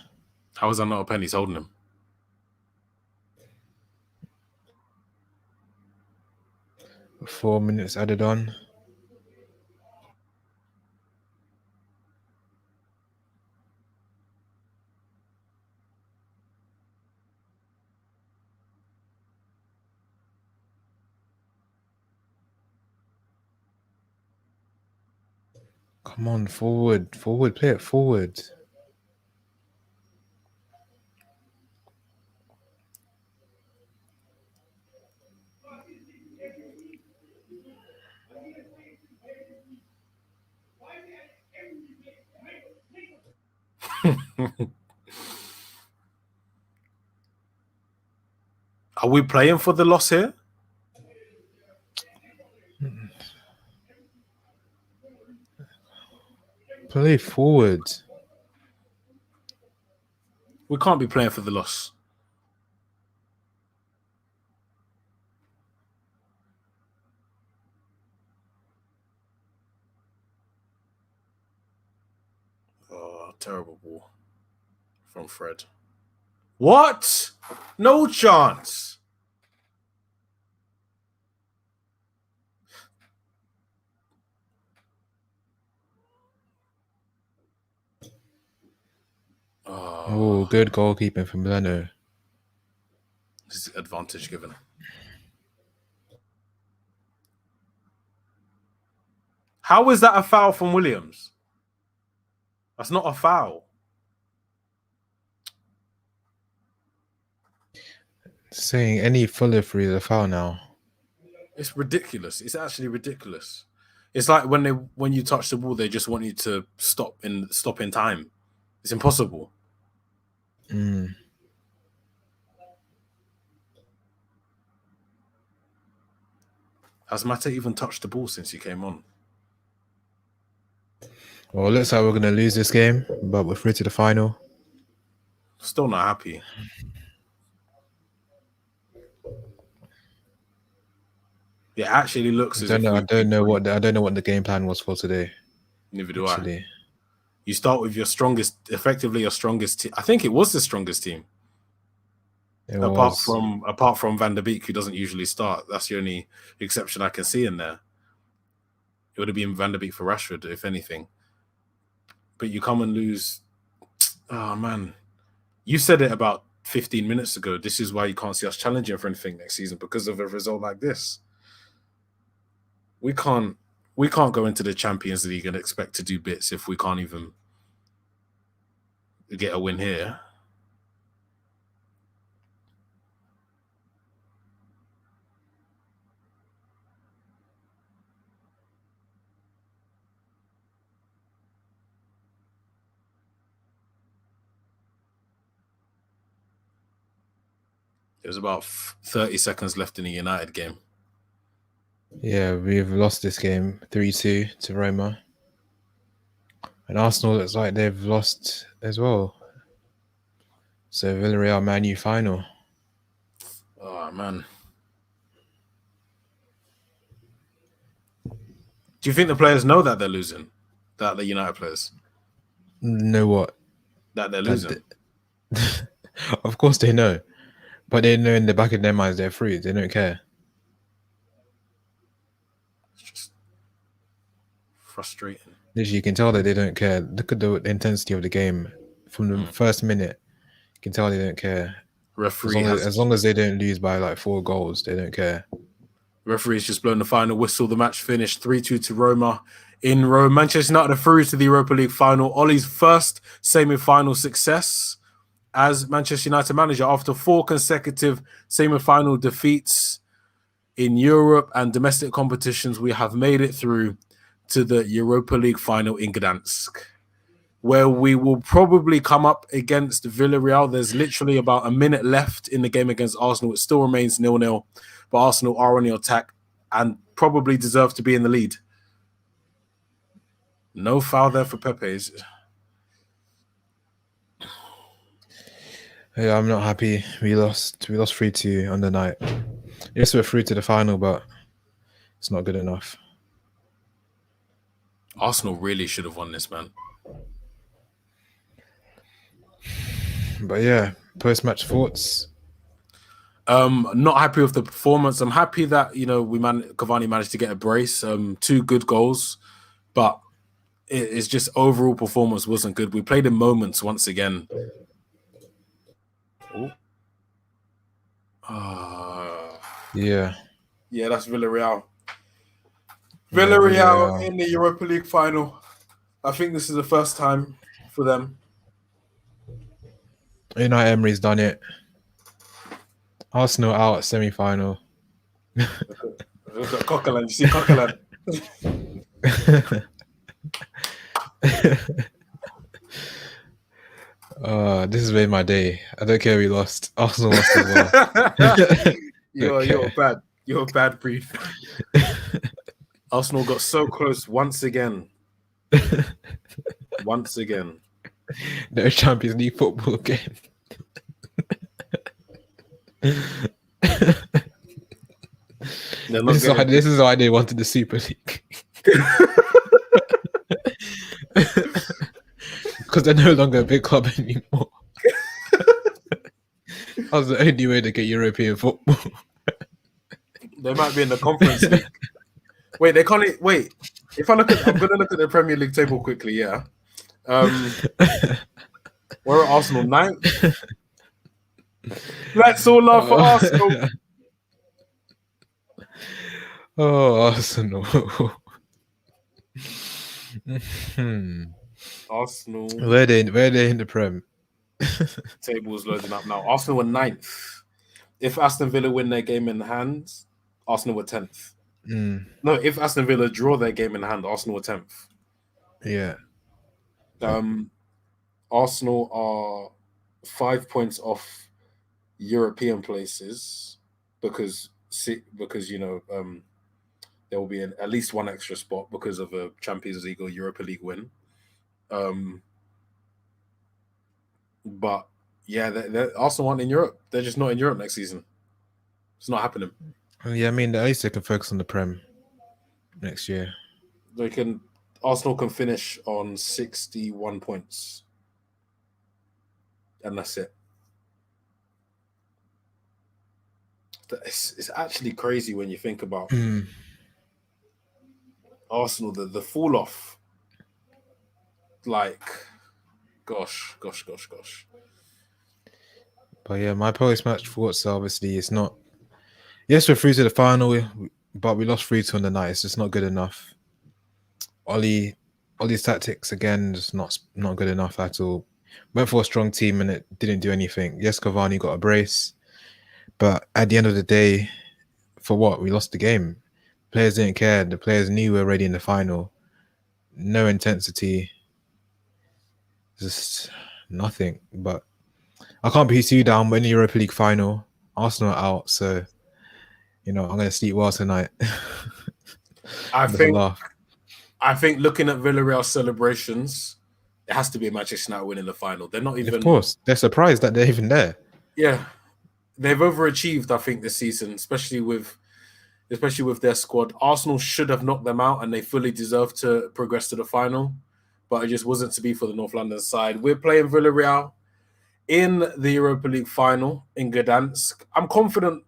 How is that not a pen? He's holding him. Four minutes added on. Come on, forward. Forward, play it forward. we playing for the loss here? Play forward. We can't be playing for the loss. Oh, terrible ball from Fred. What? No chance. Oh, good goalkeeping from Leno. This is advantage given. How is that a foul from Williams? That's not a foul. Saying any follow-through is a foul now. It's ridiculous. It's actually ridiculous. It's like when you touch the ball, they just want you to stop in time. It's impossible. Has Mata even touched the ball since he came on? Well, it looks like we're going to lose this game, but we're through to the final. Still not happy. It actually looks as if I don't know what the game plan was for today. Neither do I. You start with your strongest, effectively your strongest team. I think it was the strongest team. Apart from Van der Beek, who doesn't usually start. That's the only exception I can see in there. It would have been Van der Beek for Rashford, if anything. But you come and lose. Oh, man. You said it about 15 minutes ago. This is why you can't see us challenging for anything next season, because of a result like this. We can't go into the Champions League and expect to do bits if we can't even get a win here. There's about 30 seconds left in the United game. Yeah, we've lost this game 3-2 to Roma. And Arsenal looks like they've lost as well. So Villarreal Man U final. Oh, man. Do you think the players know that they're losing? That the United players? Know what? That they're losing? Of course they know. But they know in the back of their minds they're free. They don't care. It's just frustrating. Literally, you can tell that they don't care. Look at the intensity of the game. From the first minute, you can tell they don't care. As long as they don't lose by like 4 goals, they don't care. Referee's just blown the final whistle. The match finished 3-2 to Roma in Rome. Manchester United are through to the Europa League final. Ollie's first semi-final success as Manchester United manager after 4 consecutive semi-final defeats in Europe and domestic competitions. We have made it through to the Europa League final in Gdansk, where we will probably come up against Villarreal. There's literally about a minute left in the game against Arsenal. It still remains 0-0, but Arsenal are on the attack and probably deserve to be in the lead. No foul there for Pepe. Yeah, I'm not happy. We lost 3-2 on the night. Yes, we're through to the final, but it's not good enough. Arsenal really should have won this, man. But yeah, post-match thoughts. Not happy with the performance. I'm happy that Cavani managed to get a brace. 2 good goals, but it's just overall performance wasn't good. We played in moments once again. Yeah, that's Villarreal. Villarreal in the Europa League final. I think this is the first time for them. Unai Emery's done it. Arsenal out at semi-final. Look at Coquelin. You see Coquelin? This has made my day. I don't care we lost. Arsenal lost as well. You're bad. You're a bad breed. Arsenal got so close once again. Once again. No Champions League football again. This is why they wanted the Super League. Because they're no longer a big club anymore. That was the only way to get European football. They might be in the Conference League. Wait, they can't. Wait, I'm going to look at the Premier League table quickly. Yeah, we're at Arsenal 9th. Let's all love for Arsenal. Oh, Arsenal. Arsenal. Where they in the Prem? Table's loading up now. Arsenal were 9th. If Aston Villa win their game in hand, Arsenal were 10th. No, if Aston Villa draw their game in hand, Arsenal were 10th. Yeah. Arsenal are 5 points off European places because there will be at least one extra spot because of a Champions League or Europa League win. But yeah, Arsenal aren't in Europe. They're just not in Europe next season. It's not happening. Yeah, I mean, at least they can focus on the Prem next year. Arsenal can finish on 61 points. And that's it. It's actually crazy when you think about Arsenal, the fall off. Like, gosh. But yeah, my post-match thoughts are obviously it's not. Yes, we're through to the final, but we lost 3-2 on the night. It's just not good enough. Ollie's tactics again just not good enough at all. Went for a strong team and it didn't do anything. Yes, Cavani got a brace, but at the end of the day, for what? We lost the game. Players didn't care. The players knew we were already in the final. No intensity. Just nothing. But I can't be too down. We're in the Europa League final. Arsenal are out, so I'm going to sleep well tonight. I think looking at Villarreal celebrations, it has to be a Manchester United winning the final. They're not even. Of course, they're surprised that they're even there. Yeah, they've overachieved. I think this season, especially with their squad. Arsenal should have knocked them out, and they fully deserve to progress to the final. But it just wasn't to be for the North London side. We're playing Villarreal in the Europa League final in Gdansk. I'm confident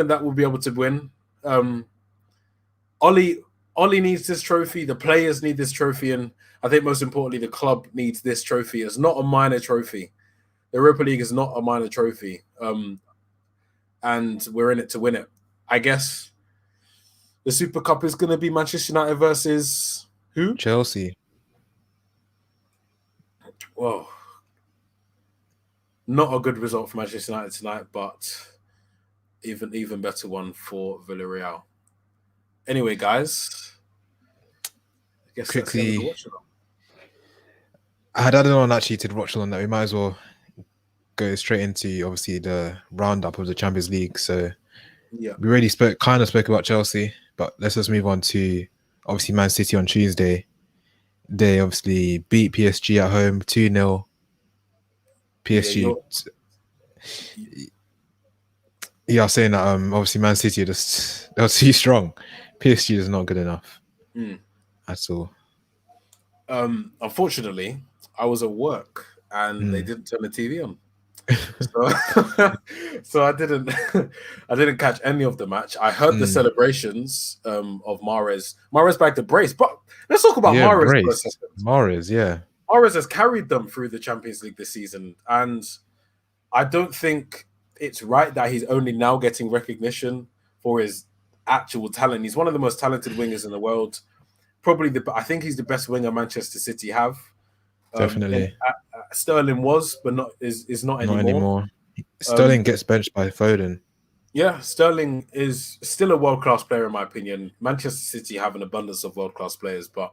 that we'll be able to win. Ollie needs this trophy. The players need this trophy, and I think most importantly, the club needs this trophy. It's not a minor trophy. The Europa League is not a minor trophy, and we're in it to win it. I guess the Super Cup is going to be Manchester United versus who? Chelsea. Well, not a good result for Manchester United tonight, but even better one for Villarreal. Anyway, guys, I guess quickly, I had added on actually to the watch along that we might as well go straight into obviously the roundup of the Champions League. So yeah, we already spoke about Chelsea, but let's just move on to obviously Man City on Tuesday. They obviously beat PSG at home 2-0. PSG. Yeah, I was saying that obviously Man City they're too strong. PSG is not good enough at all. Unfortunately, I was at work and they didn't turn the TV on, so I didn't catch any of the match. I heard the celebrations of Mahrez. Mahrez bagged the brace, but let's talk about Mahrez for a second. Mahrez has carried them through the Champions League this season, and I don't think it's right that he's only now getting recognition for his actual talent. He's one of the most talented wingers in the world. I think he's the best winger Manchester City have. Definitely. Sterling was, but is not anymore. Sterling gets benched by Foden. Yeah, Sterling is still a world-class player in my opinion. Manchester City have an abundance of world-class players, but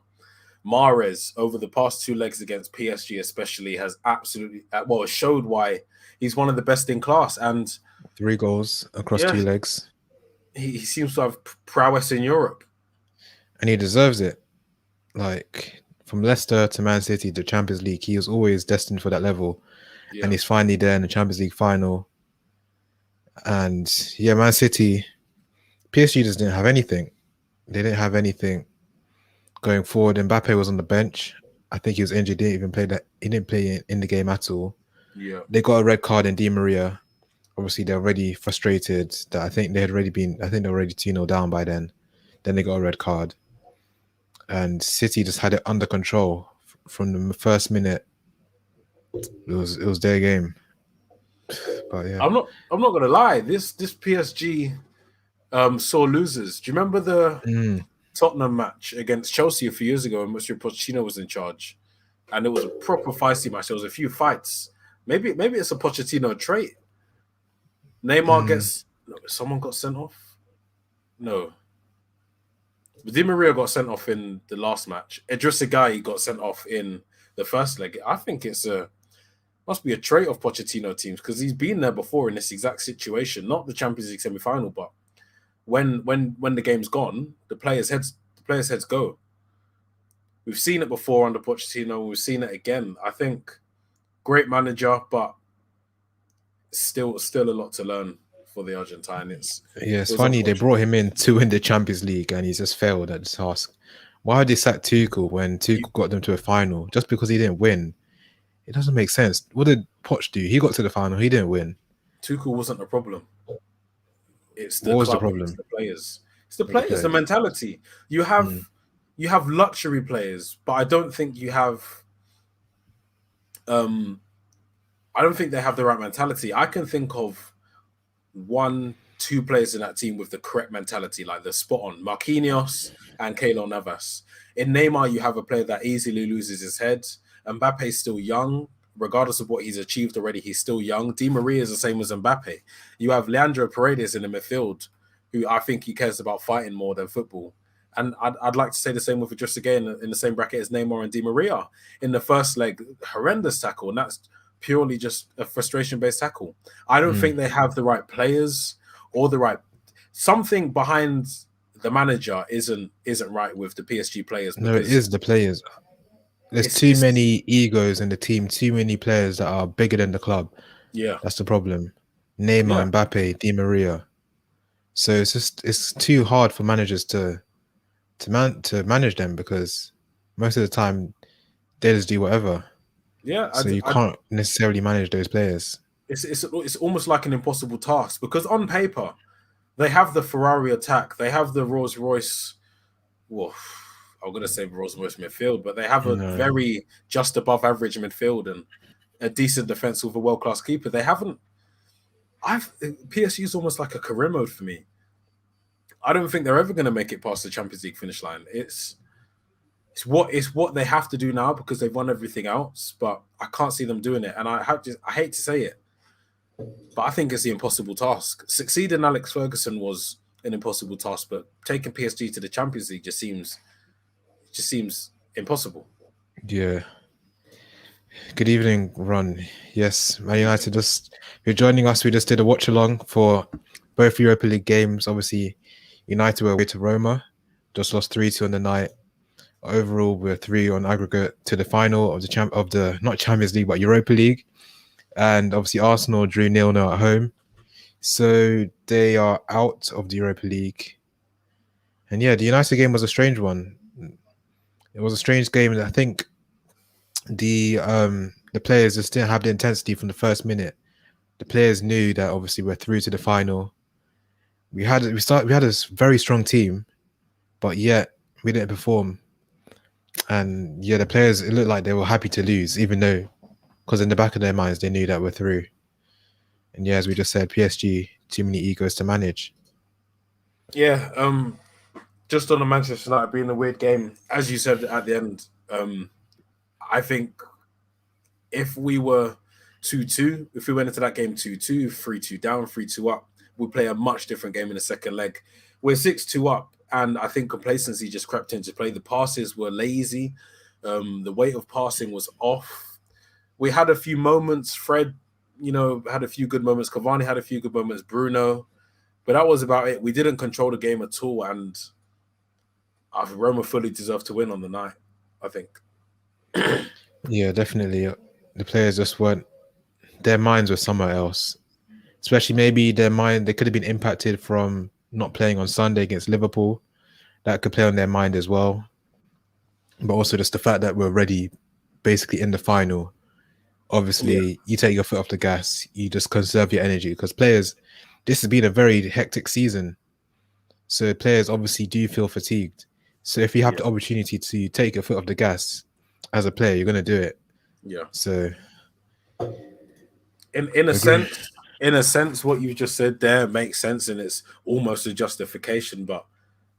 Mahrez over the past 2 legs against PSG, especially, has absolutely showed why he's one of the best in class. And 3 goals across yeah, 2 legs, he seems to have prowess in Europe. and he deserves it. Like from Leicester to Man City to Champions League, he was always destined for that level, Yeah, and he's finally there in the Champions League final. And yeah, Man City, PSG just didn't have anything. They didn't have anything going forward. Mbappe was on the bench. I think he was injured. Didn't even play that. He didn't play in the game at all. yeah. They got a red card in Di Maria. Obviously, they're already frustrated. That I think they had already been. I think they're already 2-0 down by then. Then they got a red card, and City just had it under control from the first minute. It was their game. But yeah, I'm not gonna lie. This PSG sore losers. Do you remember the Tottenham match against Chelsea a few years ago when Mr. Pochettino was in charge? And it was a proper feisty match. There was a few fights. Maybe it's a Pochettino trait. Neymar gets someone got sent off. No, Di Maria got sent off in the last match. Idrissa Gueye got sent off in the first leg. I think must be a trait of Pochettino teams because he's been there before in this exact situation. Not the Champions League semi-final, but when the game's gone, the players' heads go. We've seen it before under Pochettino. We've seen it again. I think great manager, but still a lot to learn for the Argentine. It's funny they brought him in to win the Champions League and he's just failed at this task. Why did they sack Tuchel when Tuchel got them to a final just because he didn't win? It doesn't make sense. What did Poch do? He got to the final. He didn't win. Tuchel wasn't the problem. It's the what was club, the problem? it's the players. It's the players, the mentality. You have luxury players, but I don't think you have. I don't think they have the right mentality. I can think of 1-2 players in that team with the correct mentality, like the spot on Marquinhos and Keylor Navas. In Neymar, you have a player that easily loses his head. Mbappe's still young. Regardless of what he's achieved already, he's still young. Di Maria is the same as Mbappe. You have Leandro Paredes in the midfield, who I think he cares about fighting more than football. And I'd like to say the same with Idrissa Gueye in the same bracket as Neymar and Di Maria. In the first leg, horrendous tackle, and that's purely just a frustration-based tackle. I don't think they have the right players or the right something behind the manager isn't right with the PSG players. No, it is the players. There's too many egos in the team, too many players that are bigger than the club. Yeah. That's the problem. Neymar, Mbappe, Di Maria. So it's too hard for managers to manage them because most of the time they just do whatever. Yeah. So you can't necessarily manage those players. It's almost like an impossible task because on paper they have the Ferrari attack, they have the Rolls Royce. Well, I'm going to say Rolls Royce midfield, but they have a very just above average midfield and a decent defense with a world class keeper. They haven't. PSG is almost like a career mode for me. I don't think they're ever going to make it past the Champions League finish line. It's what they have to do now because they've won everything else, but I can't see them doing it. And I hate to say it, but I think it's the impossible task. Succeeding Alex Ferguson was an impossible task, but taking PSG to the Champions League just seems impossible. Yeah. Good evening, Ron. Yes, Man United you're joining us. We just did a watch along for both Europa League games. Obviously, United were away to Roma, just lost 3-2 on the night. Overall, we're 3 on aggregate to the final of the not Champions League but Europa League, and obviously Arsenal drew 0-0 at home, so they are out of the Europa League. And yeah, the United game was a strange one. It was a strange game, and I think the players just didn't have the intensity from the first minute. The players knew that obviously we're through to the final. We had a very strong team, but yet we didn't perform. And yeah, the players, it looked like they were happy to lose, even though, because in the back of their minds they knew that we're through. And yeah, as we just said, PSG, too many egos to manage. Yeah, just on the Manchester United being a weird game, as you said at the end, I think if we were 2-2, if we went into that game 2-2, 3-2 down, 3-2 up, we'd play a much different game in the second leg. We're 6-2 up, and I think complacency just crept into play. The passes were lazy. The weight of passing was off. We had a few moments. Fred, had a few good moments. Cavani had a few good moments. Bruno, but that was about it. We didn't control the game at all, and I think Roma fully deserved to win on the night, I think. Yeah, definitely. The players just weren't. Their minds were somewhere else. Especially maybe they could have been impacted from not playing on Sunday against Liverpool. That could play on their mind as well. But also just the fact that we're already basically in the final. Obviously, you take your foot off the gas. You just conserve your energy because players, this has been a very hectic season. So players obviously do feel fatigued. So if you have the opportunity to take your foot off the gas as a player, you're going to do it. Yeah. So in a sense, what you just said there makes sense, and it's almost a justification. But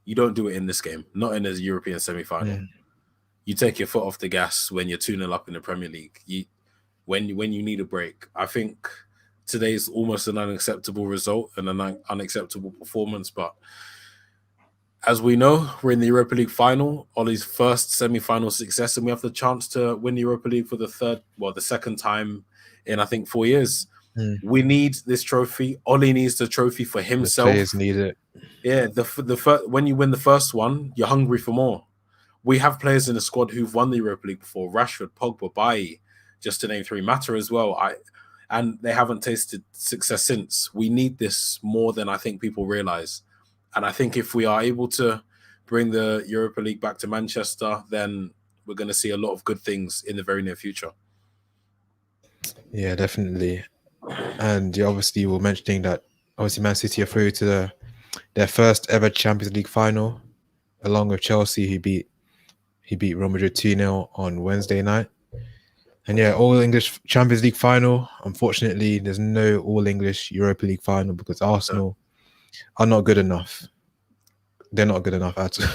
you don't do it in this game, not in a European semi-final. You take your foot off the gas when you're 2-0 up in the Premier League. When you need a break. I think today's almost an unacceptable result and an unacceptable performance. But as we know, we're in the Europa League final, Ollie's first semi-final success, and we have the chance to win the Europa League for the second time in, I think, 4 years. We need this trophy. Ollie needs the trophy for himself. The players need it. Yeah, when you win the first one, you're hungry for more. We have players in the squad who've won the Europa League before: Rashford, Pogba, Bailly, just to name three. Mata as well. And they haven't tasted success since. We need this more than I think people realize. And I think if we are able to bring the Europa League back to Manchester, then we're going to see a lot of good things in the very near future. Yeah, definitely. And you obviously were mentioning that obviously Man City are through to their first ever Champions League final, along with Chelsea, who beat Real Madrid 2-0 on Wednesday night. And yeah, All English Champions League final. Unfortunately, there's no All English Europa League final because Arsenal are not good enough. They're not good enough at all.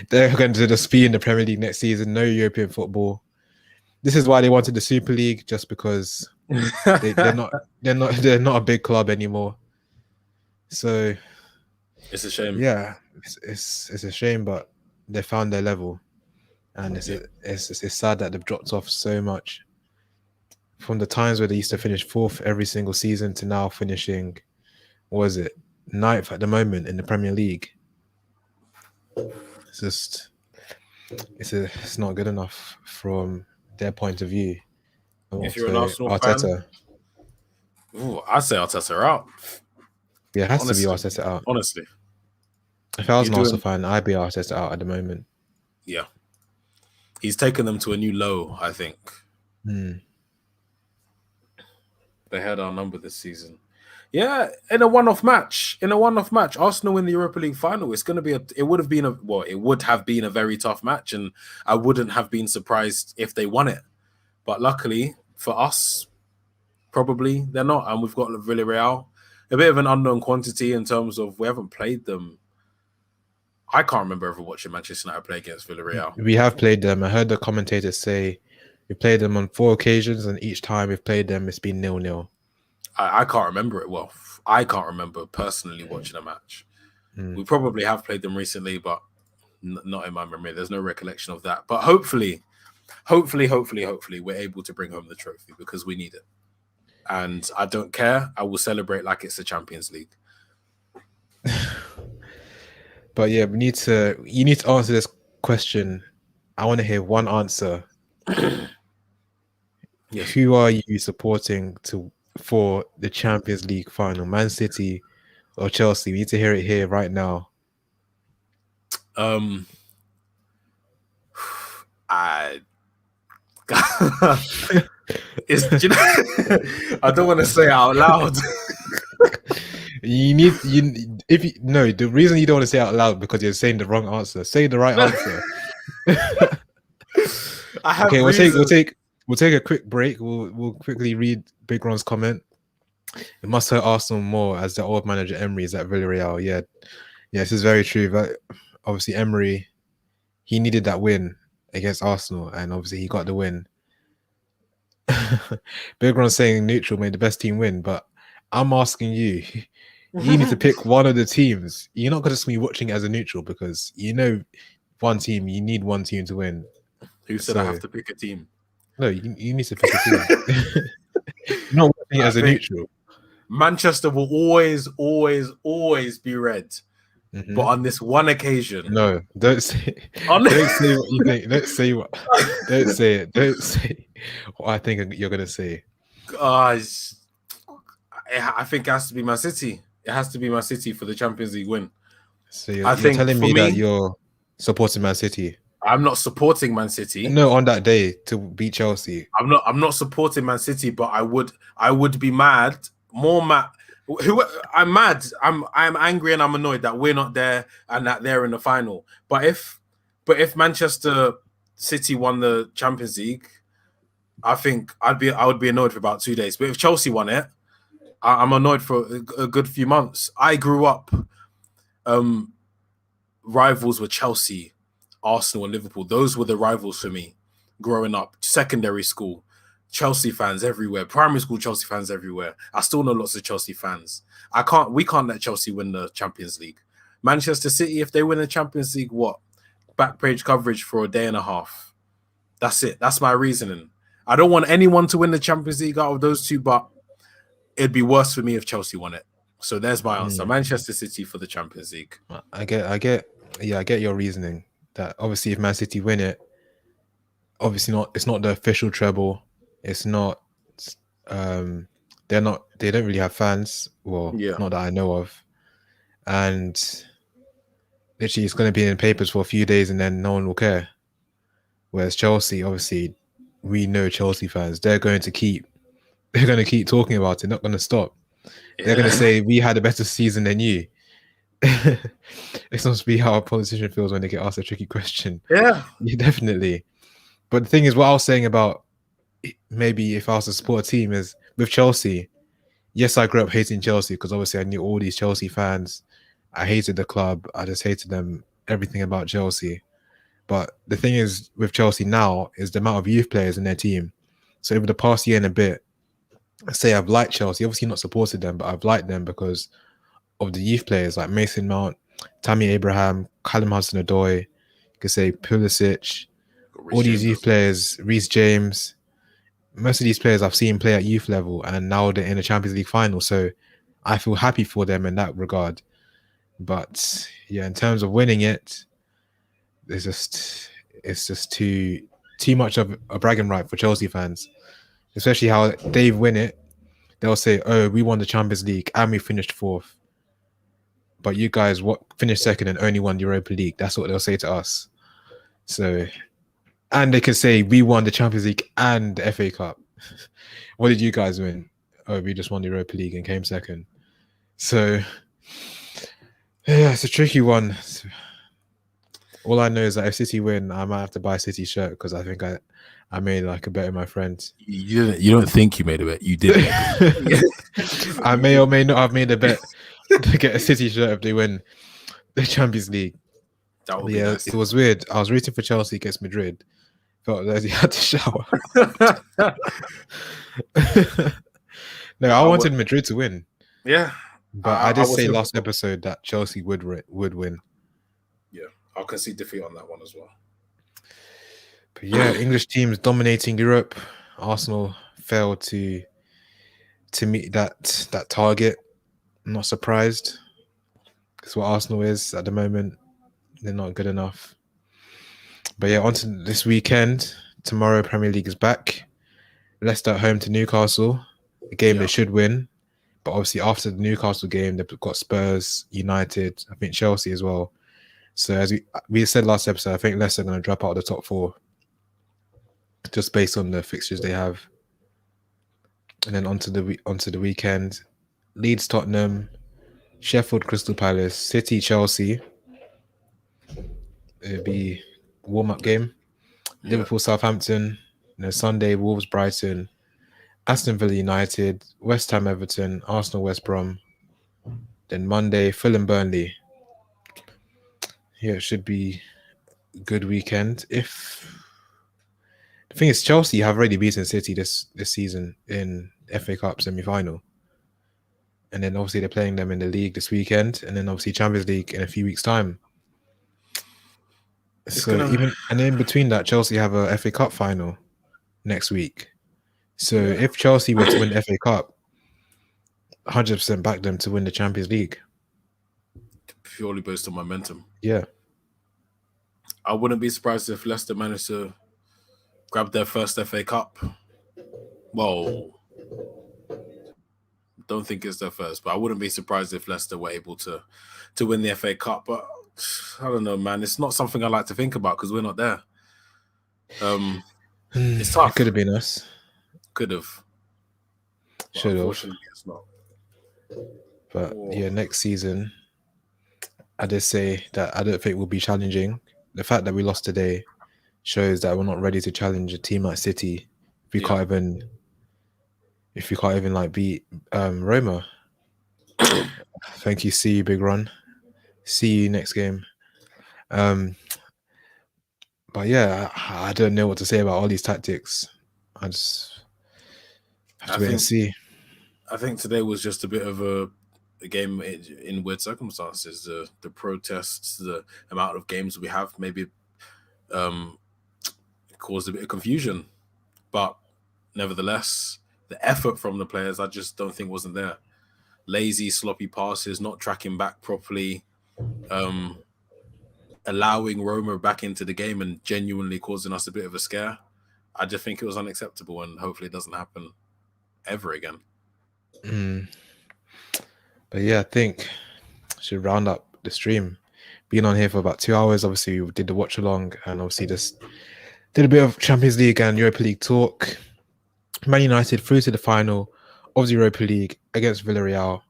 They're going to just be in the Premier League next season. No European football. This is why they wanted the Super League, just because they're not a big club anymore. So it's a shame. Yeah, it's a shame, but they found their level, and it's sad that they've dropped off so much from the times where they used to finish fourth every single season to now finishing, what was it, ninth at the moment in the Premier League. It's just it's not good enough from their point of view. If you're an Arsenal fan, I'd say Arteta out. Yeah, it has to be Arteta out. Honestly. If I was an Arsenal fan, I'd be Arteta out at the moment. Yeah. He's taken them to a new low, I think. They had our number this season. Yeah, in a one-off match, Arsenal in the Europa League final. It would have been a very tough match, and I wouldn't have been surprised if they won it. But luckily for us, probably they're not, and we've got Villarreal, a bit of an unknown quantity in terms of we haven't played them. I can't remember ever watching Manchester United play against Villarreal. We have played them. I heard the commentators say we played them on 4 occasions, and each time we've played them, it's been 0-0. I can't remember it well. I can't remember personally watching a match. We probably have played them recently, but not in my memory. There's no recollection of that. But hopefully, we're able to bring home the trophy because we need it. And I don't care. I will celebrate like it's the Champions League. But yeah, you need to answer this question. I want to hear one answer. Yes. Who are you supporting for the Champions League final? Man City or Chelsea? We need to hear it here right now. I don't want to say it out loud. The reason you don't want to say it out loud because you're saying the wrong answer. Say the right answer. Okay, we'll take a quick break. We'll quickly read Big Ron's comment. It must hurt Arsenal more as the old manager Emery is at Villarreal. Yeah, this is very true. But obviously Emery, he needed that win against Arsenal, and obviously he got the win. Big Ron saying neutral made the best team win, but I'm asking you, You need to pick one of the teams. You're not going to be watching it as a neutral because one team. You need one team to win. Who said I So have to pick a team? no, you need to pick a team. You're not watching it I as a think neutral. Manchester will always be red. Mm-hmm. But on this one occasion, no, don't say on don't say what you think. Don't say what. Don't say it. Don't say what I think you're gonna say. Guys, I think it has to be Man City. It has to be Man City for the Champions League win. So I you're think telling for me that me, you're supporting Man City? I'm not supporting Man City. No, on that day to beat Chelsea. I'm not supporting Man City, but I would be mad, more mad. I'm mad. I'm angry and I'm annoyed that we're not there and that they're in the final. But if Manchester City won the Champions League, I think I would be annoyed for about 2 days. But if Chelsea won it, I'm annoyed for a good few months. I grew up, rivals were Chelsea, Arsenal, and Liverpool. Those were the rivals for me growing up. Secondary school, Chelsea fans everywhere. Primary school, Chelsea fans everywhere. I still know lots of Chelsea fans. We can't let Chelsea win the Champions League. Manchester City, if they win the Champions League, what? Back page coverage for a day and a half. That's it. That's my reasoning. I don't want anyone to win the Champions League out of those two, but it'd be worse for me if Chelsea won it. So there's my answer. Manchester City for the Champions League. I get your reasoning that obviously if Man City win it, obviously it's not the official treble. It's not they don't really have fans. Well, not that I know of. And literally it's gonna be in the papers for a few days and then no one will care. Whereas Chelsea, obviously, we know Chelsea fans, they're going to keep talking about it, not gonna stop. Yeah. They're gonna say we had a better season than you. It's not to be how a politician feels when they get asked a tricky question. Yeah, definitely. But the thing is, what I was saying about maybe if I was to support a team is with Chelsea. Yes, I grew up hating Chelsea because obviously I knew all these Chelsea fans. I hated the club. I just hated them, everything about Chelsea. But the thing is with Chelsea now is the amount of youth players in their team. So over the past year and a bit, I say I've liked Chelsea. Obviously not supported them, but I've liked them because of the youth players like Mason Mount, Tammy Abraham, Callum Hudson-Odoi, you could say Pulisic, all these youth players, Reece James. Most of these players I've seen play at youth level and now they're in the Champions League final. So I feel happy for them in that regard. But yeah, in terms of winning it, it's just too much of a bragging right for Chelsea fans, especially how they win it. They'll say, "Oh, we won the Champions League and we finished fourth, but you guys finished second and only won the Europa League." That's what they'll say to us. So, and they could say we won the Champions League and the FA Cup. What did you guys win? Oh, we just won the Europa League and came second. So, yeah, it's a tricky one. All I know is that if City win, I might have to buy a City shirt because I think I made like a bet with my friends. You don't think you made a bet? You did. I may or may not have made a bet to get a City shirt if they win the Champions League. That would be nice. It was weird. I was rooting for Chelsea against Madrid. Felt as he had to shower. No, I wanted Madrid to win. Yeah, but I did say last episode that Chelsea would win. Yeah, I'll concede defeat on that one as well. But yeah, English teams dominating Europe. Arsenal failed to meet that target. I'm not surprised. That's what Arsenal is at the moment. They're not good enough. But yeah, on to this weekend. Tomorrow, Premier League is back. Leicester at home to Newcastle. A game they should win. But obviously after the Newcastle game, they've got Spurs, United, I think Chelsea as well. So as we said last episode, I think Leicester are going to drop out of the top four. Just based on the fixtures they have. And then onto the weekend. Leeds, Tottenham, Sheffield, Crystal Palace, City, Chelsea. It'll be warm-up game. Yeah. Liverpool, Southampton. Sunday, Wolves, Brighton. Aston Villa, United. West Ham, Everton. Arsenal, West Brom. Then Monday, Fulham, Burnley. Yeah, it should be a good weekend. The thing is, Chelsea have already beaten City this season in FA Cup semi-final. and then obviously they're playing them in the league this weekend, and then obviously Champions League in a few weeks' time. Even and in between that, Chelsea have a FA Cup final next week. So if Chelsea were to win the FA Cup, 100% back them to win the Champions League. Purely based on momentum. Yeah. I wouldn't be surprised if Leicester managed to grab their first FA Cup. Well, don't think it's their first, but I wouldn't be surprised if Leicester were able to win the FA Cup. But I don't know, man. It's not something I like to think about because we're not there. It's tough. It could have been us. Could have. Should have. Unfortunately, it's not. But yeah, next season, I did say that I don't think we'll be challenging. The fact that we lost today shows that we're not ready to challenge a team like City. If we can't even like beat Roma. Thank you. See you, Big Ron. See you next game. But yeah, I don't know what to say about all these tactics. I just have to wait and see. I think today was just a bit of a game in weird circumstances. The protests, the amount of games we have, maybe caused a bit of confusion. But nevertheless, the effort from the players, I just don't think wasn't there. Lazy, sloppy passes, not tracking back properly, allowing Roma back into the game and genuinely causing us a bit of a scare. I just think it was unacceptable, and hopefully it doesn't happen ever again. But yeah, I think I should round up the stream. Being on here for about 2 hours, obviously we did the watch along and obviously just did a bit of Champions League and Europa League talk. Man United through to the final of the Europa League against Villarreal,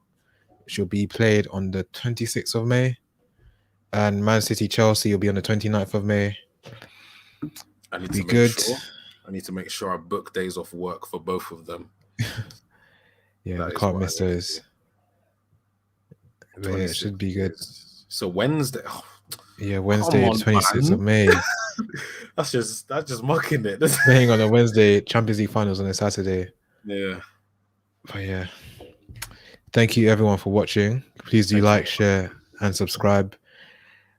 which will be played on the 26th of May. And Man City Chelsea will be on the 29th of May. I need to make sure I book days off work for both of them. Yeah, I can't miss those. But yeah, it should be good. So Wednesday. Oh, yeah, Wednesday, 26th of May. That's just mocking it. Playing on a Wednesday, Champions League finals on a Saturday. Yeah. But yeah. Thank you everyone for watching. Please do like, share, and subscribe.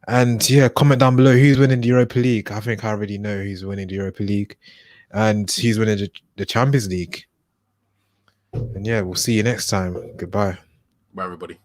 And yeah, comment down below who's winning the Europa League. I think I already know who's winning the Europa League. And who's winning the Champions League. And yeah, we'll see you next time. Goodbye. Bye, everybody.